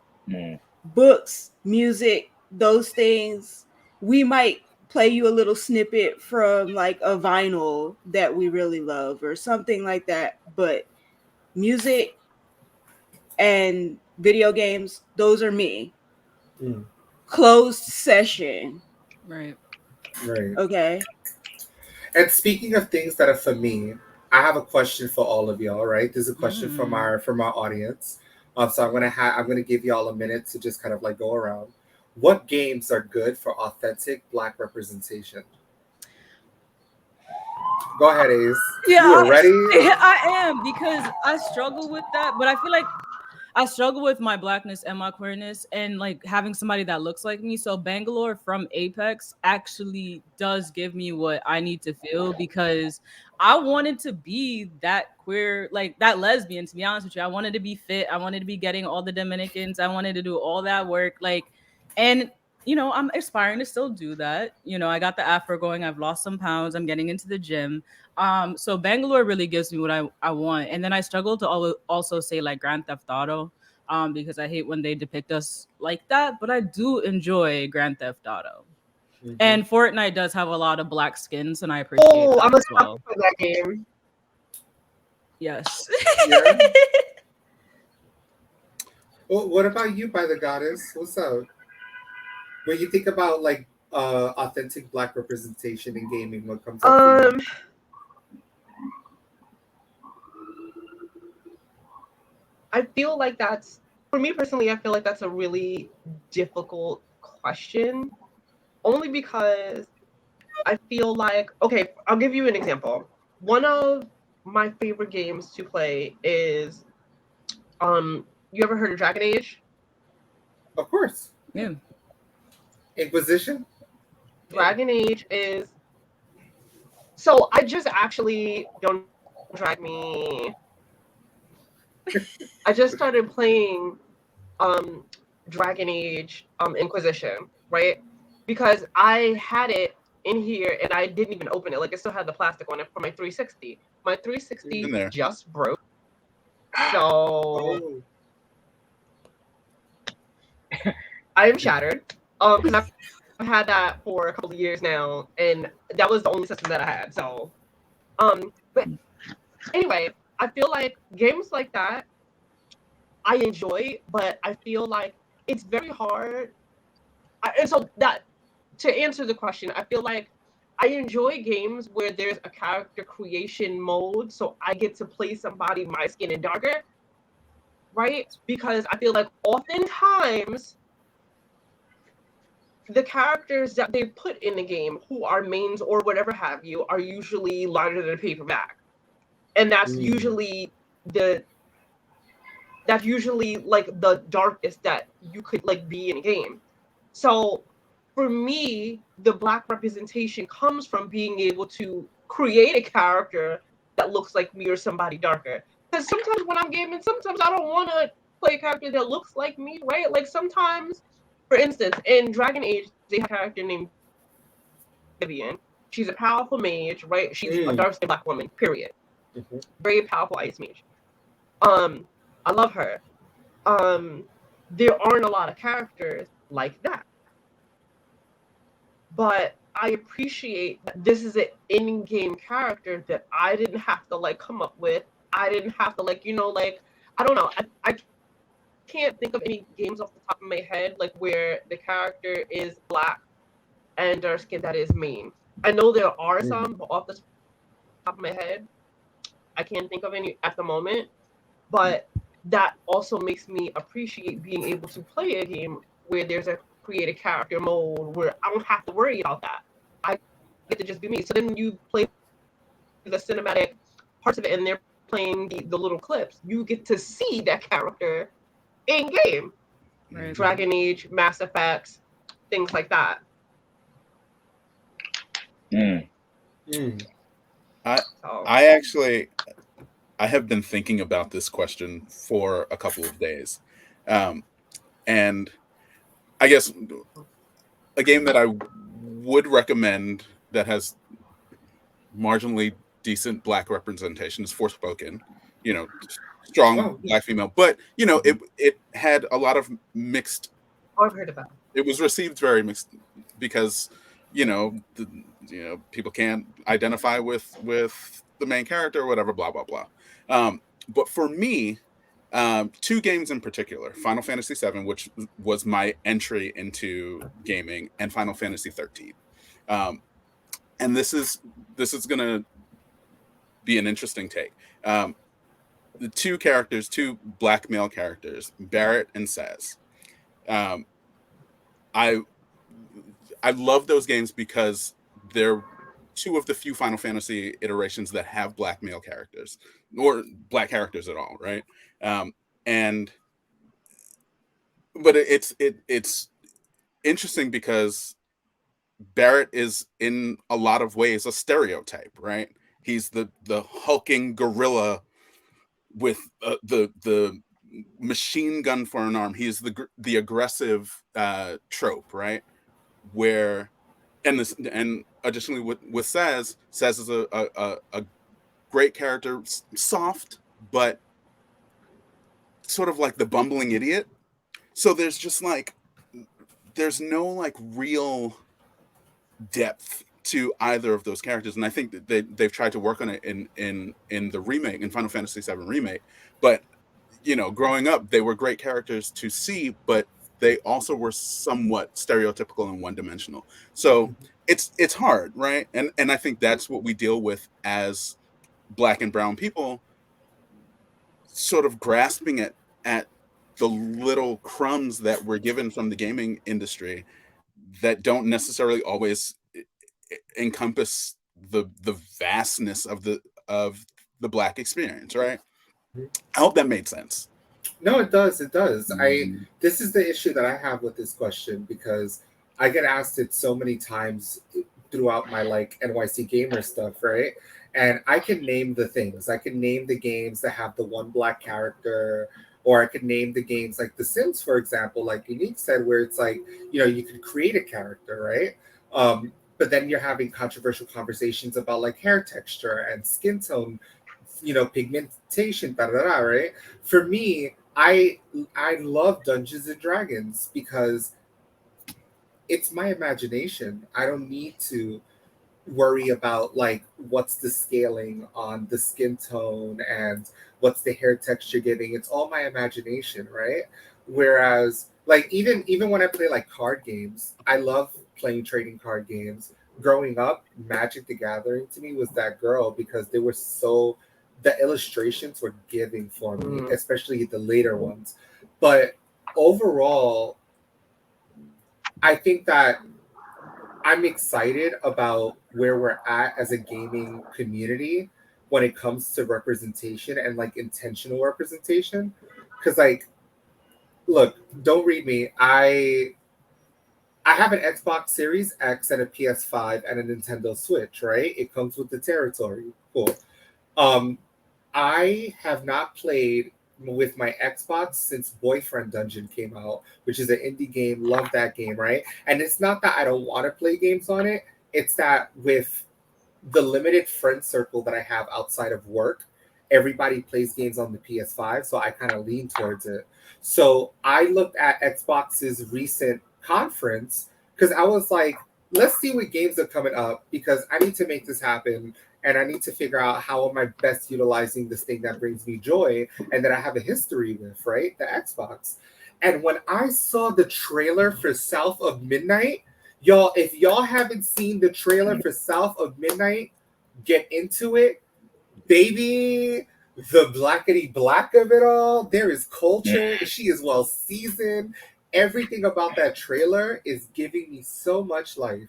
books, music, those things, we might play you a little snippet from like a vinyl that we really love or something like that. But music and video games, those are me. Closed session. Right. Okay. And speaking of things that are for me, I have a question for all of y'all, right? There's a question from our audience. So I'm gonna give y'all a minute to just kind of like go around. What games are good for authentic Black representation? Go ahead, Ace. Yeah, You are ready? I am, because I struggle with that, but I feel like I struggle with my Blackness and my queerness and like having somebody that looks like me. So Bangalore from Apex actually does give me what I need to feel, because I wanted to be that queer, like that lesbian, to be honest with you. I wanted to be fit. I wanted to be getting all the Dominicans. I wanted to do all that work. And I'm aspiring to still do that. I got the afro going. I've lost some pounds. I'm getting into the gym. So Bangalore really gives me what I want. And then I struggle to also say like Grand Theft Auto, because I hate when they depict us like that. But I do enjoy Grand Theft Auto. And Fortnite does have a lot of Black skins, and I appreciate that I'm a as well. for that game. Yes. Yeah. Well, what about you, By the Goddess? What's up? When you think about like authentic Black representation in gaming, what comes up for you? I feel like that's, for me personally, I feel like that's a really difficult question, only because I feel like, okay, I'll give you an example. One of my favorite games to play is, you ever heard of Dragon Age? Of course. Yeah. Inquisition? Dragon Age is, so I just actually, don't drag me. I just started playing Dragon Age Inquisition, right? Because I had it in here and I didn't even open it. Like, it still had the plastic on it for my 360. My 360 just broke. So I am shattered. Because I've had that for a couple of years now, and that was the only system that I had. So but anyway, I feel like games like that I enjoy, but I feel like it's very hard. And so that, to answer the question, I feel like I enjoy games where there's a character creation mode, so I get to play somebody my skin and darker, right? Because I feel like oftentimes the characters that they put in the game who are mains or whatever have you are usually lighter than a paperback. And that's usually like the darkest that you could like be in a game. So for me, the Black representation comes from being able to create a character that looks like me or somebody darker. Because sometimes when I'm gaming, sometimes I don't want to play a character that looks like me, right? Like sometimes, for instance, in Dragon Age, they have a character named Vivian. She's a powerful mage, right? She's a dark-skinned black woman, period. Very powerful ice mage. I love her. There aren't a lot of characters like that. But I appreciate that this is an in-game character that I didn't have to like come up with. I didn't have to like, I don't know. I can't think of any games off the top of my head like where the character is black and dark skin that is main. I know there are some, but off the top of my head, I can't think of any at the moment. But that also makes me appreciate being able to play a game where there's a create a character mode where I don't have to worry about that. I get to just be me. So then you play the cinematic parts of it and they're playing the little clips. You get to see that character in game. Right. Dragon Age, Mass Effects, things like that. I have been thinking about this question for a couple of days. And I guess a game that I would recommend that has marginally decent black representation is Forspoken. Strong black female, but it had a lot of mixed. I've heard about it. It was received very mixed because people can't identify with the main character or whatever, blah blah blah. But for me, two games in particular, Final Fantasy VII, which was my entry into gaming, and Final Fantasy XIII. And this is gonna be an interesting take. The two black male characters, Barrett and Saz. I love those games because they're two of the few Final Fantasy iterations that have black male characters or black characters at all, right? But it's interesting because Barrett is in a lot of ways a stereotype, right? He's the hulking gorilla with the machine gun for an arm. He's the aggressive trope, right? Where and additionally with Saz is a great character, soft but sort of like the bumbling idiot. So there's no real depth to either of those characters, and I think that they've tried to work on it in the remake, in Final Fantasy VII remake. But growing up, they were great characters to see, but they also were somewhat stereotypical and one-dimensional. So it's hard, right? And I think that's what we deal with as Black and brown people, sort of grasping at the little crumbs that we're given from the gaming industry that don't necessarily always encompass the vastness of the Black experience, right? I hope that made sense. No, it does. It does. This is the issue that I have with this question because I get asked it so many times throughout my NYC Gamer stuff, right? And I can name the things. I can name the games that have the one black character, or I could name the games like The Sims, for example, like Unique said, where it's you could create a character, right? But then you're having controversial conversations about hair texture and skin tone, pigmentation, right? For me, I love Dungeons and Dragons because it's my imagination. I don't need to worry about what's the scaling on the skin tone and what's the hair texture giving. It's all my imagination, right? Whereas even when I play card games, I love playing trading card games. Growing up, Magic the Gathering to me was that girl because they were the illustrations were giving for me, especially the later ones. But overall, I think that I'm excited about where we're at as a gaming community when it comes to representation and intentional representation. Because look, don't read me. I have an Xbox Series X and a PS5 and a Nintendo Switch, right? It comes with the territory. Cool. I have not played with my Xbox since Boyfriend Dungeon came out, which is an indie game. Love that game, right? And it's not that I don't want to play games on it. It's that with the limited friend circle that I have outside of work, everybody plays games on the PS5, so I kind of lean towards it. So I looked at Xbox's recent conference because I was like, let's see what games are coming up because I need to make this happen and I need to figure out how am I best utilizing this thing that brings me joy and that I have a history with, right? The Xbox. And when I saw the trailer for South of Midnight, y'all, if y'all haven't seen the trailer for South of Midnight, get into it. Baby, the blackety black of it all. There is culture. She is well seasoned. Everything about that trailer is giving me so much life.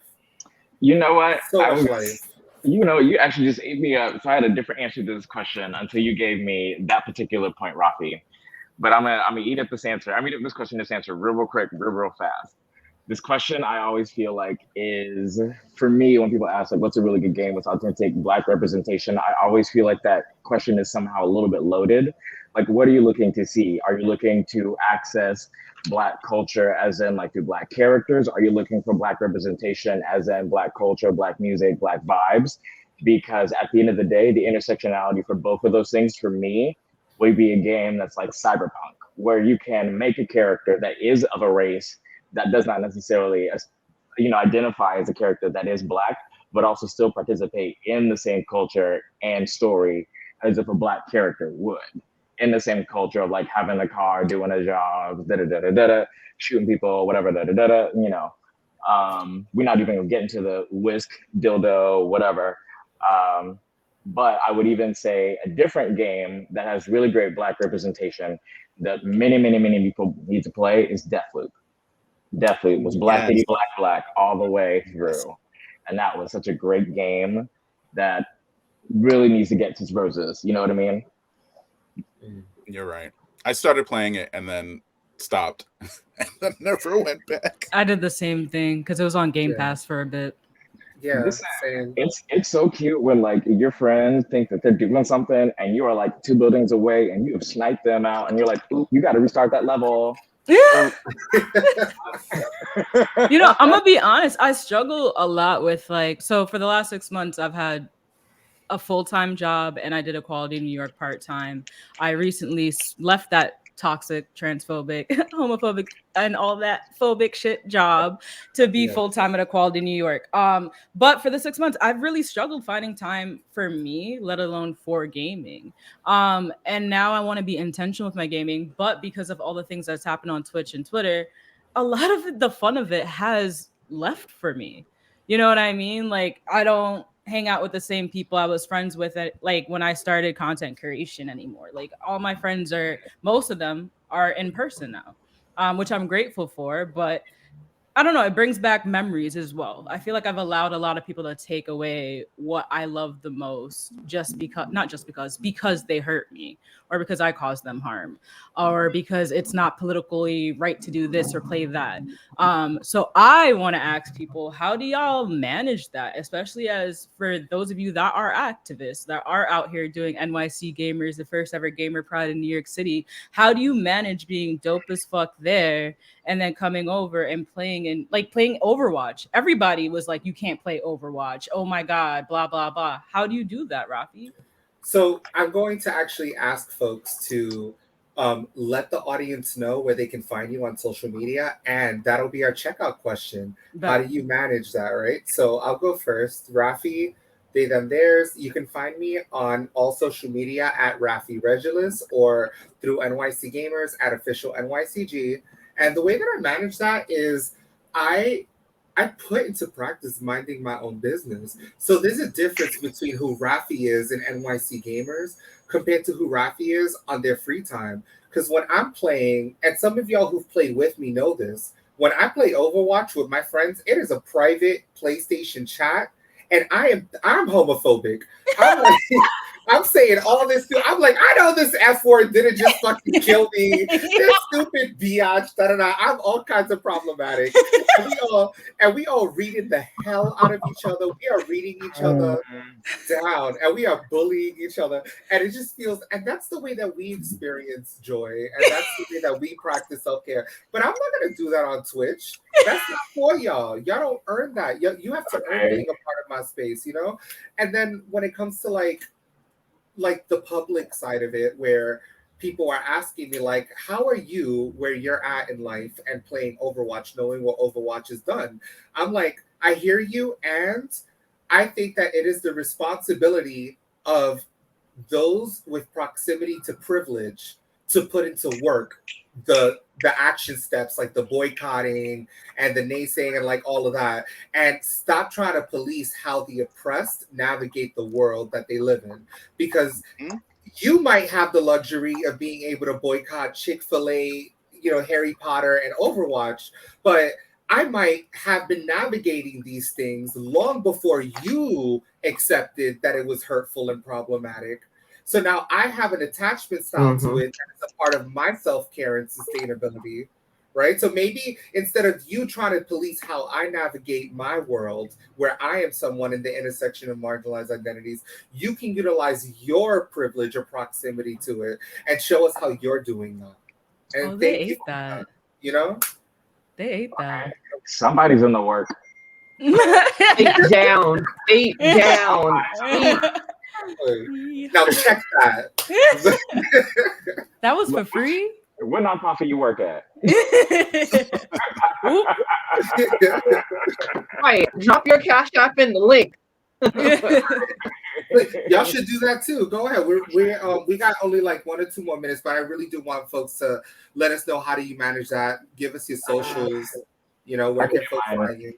You know what? So much life. You know, you actually just ate me up. So I had a different answer to this question until you gave me that particular point, Rafi. But I'm gonna eat up this answer. I'm gonna eat up this question, this answer real quick, real fast. This question I always feel like is, for me, when people ask like, what's a really good game with authentic Black representation, I always feel like that question is somehow a little bit loaded. Like, what are you looking to see? Are you looking to access Black culture as in like through Black characters? Are you looking for Black representation as in Black culture, Black music, Black vibes? Because at the end of the day, the intersectionality for both of those things for me would be a game that's like Cyberpunk, where you can make a character that is of a race that does not necessarily, identify as a character that is Black, but also still participate in the same culture and story as if a Black character would. In the same culture of like having a car, doing a job, shooting people, whatever, we're not even gonna get into the whisk, dildo, whatever. But I would even say a different game that has really great Black representation that many people need to play is Deathloop. Deathloop was blackity black all the way through. And that was such a great game that really needs to get to roses. You know what I mean? You're right. I started playing it and then stopped and then never went back. I did the same thing because it was on Game Pass for a bit. Yeah, it's so cute when like your friends think that they're doing something and you are like 2 buildings away and you have sniped them out and you're like, ooh, you got to restart that level. Yeah. I'm gonna be honest. I struggle a lot with like, so for the last 6 months, I've had a full-time job and I did Equality New York part-time. I recently left that toxic, transphobic, homophobic, and all that phobic shit job to be full-time at Equality New York. But for the 6 months, I've really struggled finding time for me, let alone for gaming. And now I want to be intentional with my gaming, but because of all the things that's happened on Twitch and Twitter, a lot of the fun of it has left for me. You know what I mean? Like, I don't hang out with the same people I was friends with like when I started content creation anymore. Like all my friends most of them are in person now, which I'm grateful for, but I don't know, it brings back memories as well. I feel like I've allowed a lot of people to take away what I love the most because they hurt me or because I caused them harm or because it's not politically right to do this or play that. So I want to ask people, how do y'all manage that? Especially as for those of you that are activists, that are out here doing NYC Gaymers, the first ever gamer pride in New York City. How do you manage being dope as fuck there and then coming over and playing Overwatch? Everybody was like, you can't play Overwatch. Oh my God, blah, blah, blah. How do you do that, Rafi? So I'm going to actually ask folks to let the audience know where they can find you on social media. And that'll be our checkout question. How do you manage that, right? So I'll go first. Rafi, they, them, theirs. You can find me on all social media at Rafi Regulus or through NYC Gamers at official NYCG. And the way that I manage that is I put into practice minding my own business. So there's a difference between who Rafi is in NYC Gamers compared to who Rafi is on their free time. Because when I'm playing, and some of y'all who've played with me know this, when I play Overwatch with my friends, it is a private PlayStation chat, and I'm homophobic. I'm like, I'm saying all this too. I'm like, I know this F word didn't just fucking kill me. This stupid biatch, da-da-da. I'm all kinds of problematic. And we all reading the hell out of each other. We are reading each other down, and we are bullying each other. And it just feels, and that's the way that we experience joy, and that's the way that we practice self-care. But I'm not gonna do that on Twitch. That's not for y'all. Y'all don't earn that. You have to earn being a part of my space, you know? And then when it comes to like the public side of it, where people are asking me like, how are you where you're at in life and playing Overwatch, knowing what Overwatch has done? I'm like, I hear you, and I think that it is the responsibility of those with proximity to privilege to put into work the action steps, like the boycotting and the naysaying and like all of that, and stop trying to police how the oppressed navigate the world that they live in. Because you might have the luxury of being able to boycott Chick-fil-A, you know, Harry Potter and Overwatch, but I might have been navigating these things long before you accepted that it was hurtful and problematic. So now I have an attachment style to it that is a part of my self-care and sustainability, right? So maybe instead of you trying to police how I navigate my world, where I am someone in the intersection of marginalized identities, you can utilize your privilege or proximity to it and show us how you're doing that. And they ate that. You know? They ate that. Somebody's in the work. Eight down. Now check that. That was for free? What nonprofit you work at? Right. Drop your Cash App in the link. Y'all should do that too. Go ahead. We got only like 1 or 2 more minutes, but I really do want folks to let us know, how do you manage that? Give us your socials. You know, where can folks find you?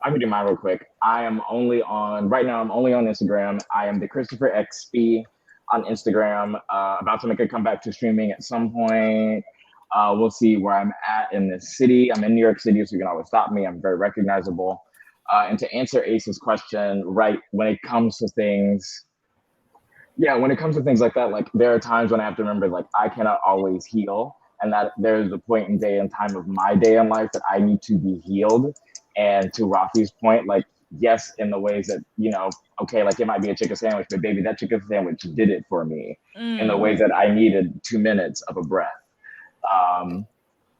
I can do mine real quick. I'm only on Instagram. I am the Christopher XP on Instagram. About to make a comeback to streaming at some point. We'll see where I'm at in this city. I'm in New York City, so you can always stop me. I'm very recognizable. And to answer Ace's question, right, when it comes to things like that, like there are times when I have to remember, like, I cannot always heal, and that there's a point in day and time of my day in life that I need to be healed. And to Rafi's point, like, yes, in the ways that, you know, okay, like it might be a chicken sandwich, but baby, that chicken sandwich did it for me in the ways that I needed 2 minutes of a breath.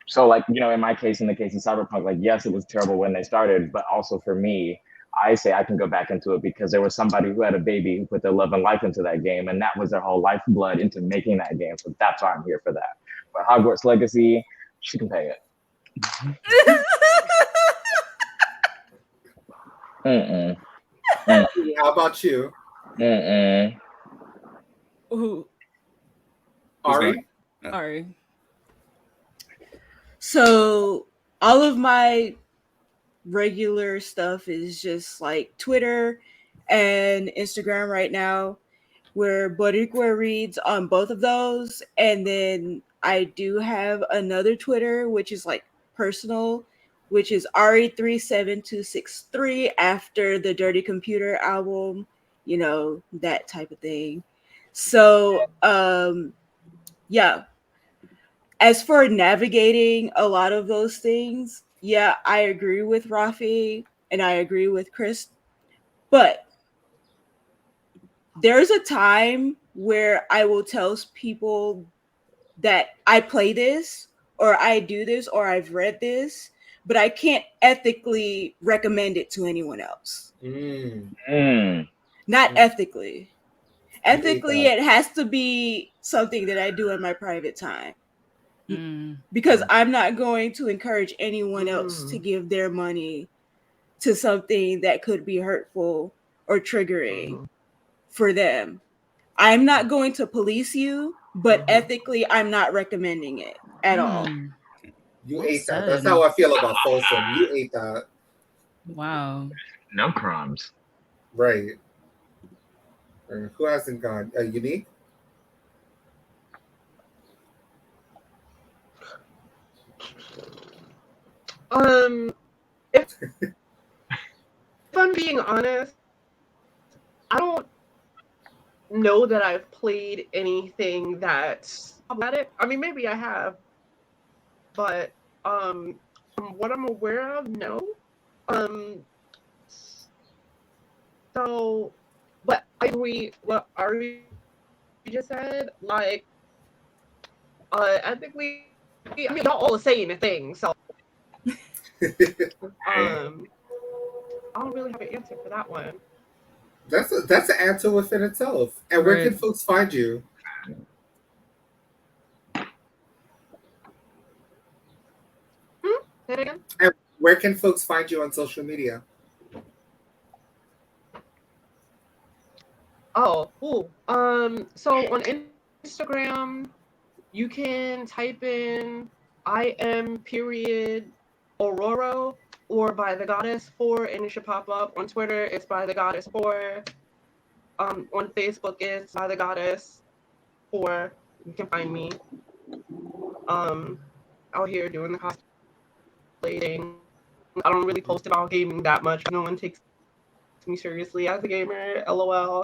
So like, you know, in my case, in the case of Cyberpunk, like, yes, it was terrible when they started, but also for me, I say I can go back into it because there was somebody who had a baby who put their love and life into that game, and that was their whole lifeblood into making that game. So that's why I'm here for that. But Hogwarts Legacy, she can pay it. How about you? Who? Ari? Ari. So all of my regular stuff is just like Twitter and Instagram right now, where Boricua reads on both of those. And then I do have another Twitter, which is like personal, which is Ari37263, after the Dirty Computer album, you know, that type of thing. So, yeah. As for navigating a lot of those things, yeah, I agree with Rafi and I agree with Chris. But there's a time where I will tell people that I play this or I do this or I've read this, but I can't ethically recommend it to anyone else. Not ethically. Ethically, it has to be something that I do in my private time. Because I'm not going to encourage anyone else to give their money to something that could be hurtful or triggering for them. I'm not going to police you, but ethically, I'm not recommending it at all. You ate that. That's how I feel about Folsom. You ate that. Wow. No crumbs. Right. Who hasn't gone? Unique? If I'm being honest, I don't know that I've played anything that's problematic. I mean, maybe I have, but from what I'm aware of, no. Um, so, but I agree what Ari just said. Like, ethically, I mean, y'all all are saying the thing, so I don't really have an answer for that one. That's an answer within itself. And where can folks find you? Say it again. And where can folks find you on social media? Oh, cool. So on Instagram, you can type in I am period Aurora or by the goddess 4 and it should pop up. On Twitter, it's by the goddess 4. On Facebook, it's by the goddess 4. You can find me. Out here doing the cosplay thing. I don't really post about gaming that much. No one takes me seriously as a gamer. LOL.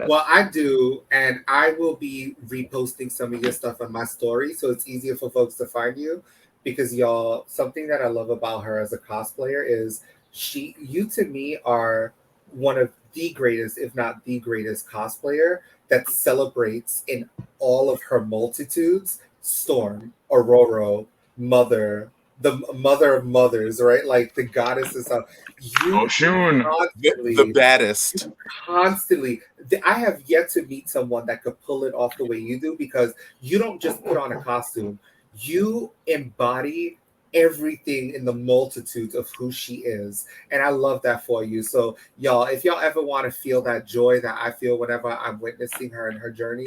Well, I do, and I will be reposting some of your stuff on my story, so it's easier for folks to find you. Because y'all, something that I love about her as a cosplayer is you to me are one of the greatest, if not the greatest, cosplayer that celebrates in all of her multitudes. Storm, Aurora, Mother, the mother of mothers, right? Like the goddesses of you. The baddest. Constantly. I have yet to meet someone that could pull it off the way you do, because you don't just put on a costume. You embody everything in the multitude of who she is. And I love that for you. So y'all, if y'all ever want to feel that joy that I feel whenever I'm witnessing her in her journey,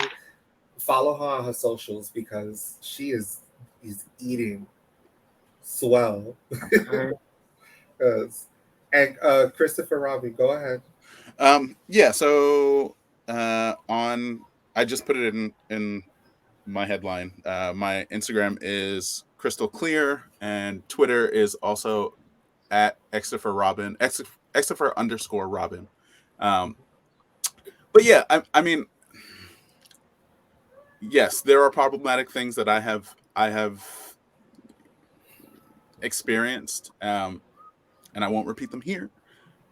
follow her on her socials, because she is eating swell. And Christopher Robbie, go ahead. Yeah, so I just put it in my headline. My Instagram is crystal clear, and Twitter is also at @Xtifer_Robin. But yeah, I mean, yes, there are problematic things that I have experienced, and I won't repeat them here.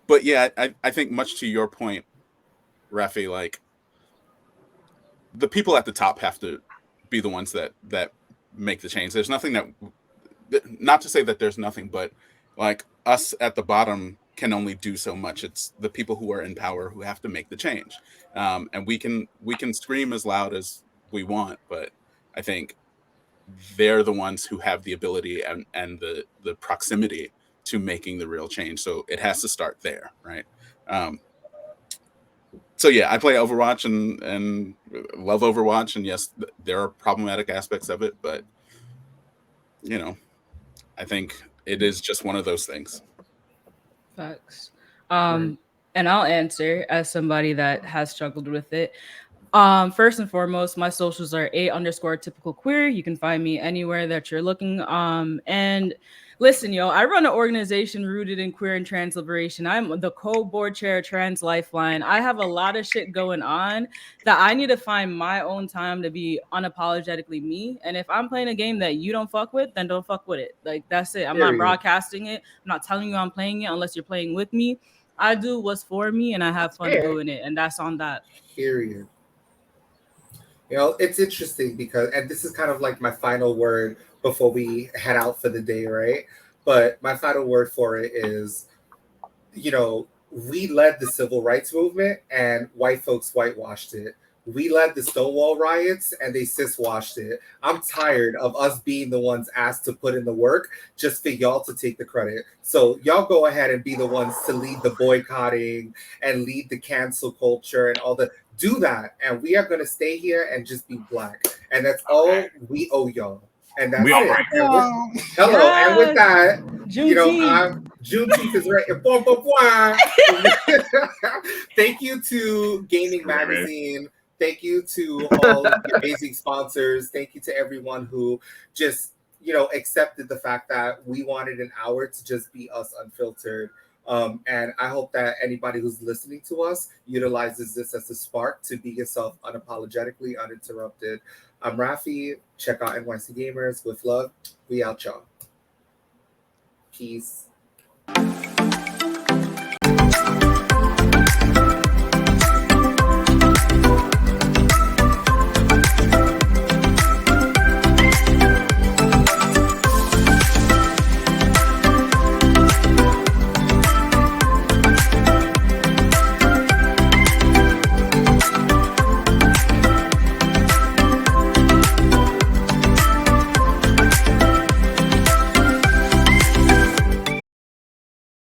But yeah, I think much to your point, Rafi, like the people at the top have to be the ones that make the change. There's nothing that, not to say that there's nothing, but like us at the bottom can only do so much. It's the people who are in power who have to make the change. And we can scream as loud as we want, but I think they're the ones who have the ability and the proximity to making the real change. So it has to start there, right? So yeah, I play Overwatch and love Overwatch, and yes, there are problematic aspects of it, but you know, I think it is just one of those things. Facts. And I'll answer as somebody that has struggled with it. First and foremost, my socials are _typical_queer. You can find me anywhere that you're looking. And listen, yo, I run an organization rooted in queer and trans liberation. I'm the co-board chair of Trans Lifeline. I have a lot of shit going on that I need to find my own time to be unapologetically me. And if I'm playing a game that you don't fuck with, then don't fuck with it. Like, that's it. I'm not broadcasting it. I'm not telling you I'm playing it unless you're playing with me. I do what's for me, and I have fun doing it, and that's on that. Period. You know, it's interesting because, and this is kind of like my final word before we head out for the day, right? But my final word for it is, you know, we led the civil rights movement and white folks whitewashed it. We led the Stonewall riots and they cis-washed it. I'm tired of us being the ones asked to put in the work just for y'all to take the credit. So y'all go ahead and be the ones to lead the boycotting and lead the cancel culture and all the, do that. And we are going to stay here and just be Black. And that's all we owe y'all. And that's it. Hello. And with that, you know, Juneteenth is right. Thank you to Gayming Magazine. Thank you to all the amazing sponsors. Thank you to everyone who just, you know, accepted the fact that we wanted an hour to just be us unfiltered. And I hope that anybody who's listening to us utilizes this as a spark to be yourself unapologetically, uninterrupted. I'm Rafi. Check out NYC Gamers. With love, we out, y'all. Peace.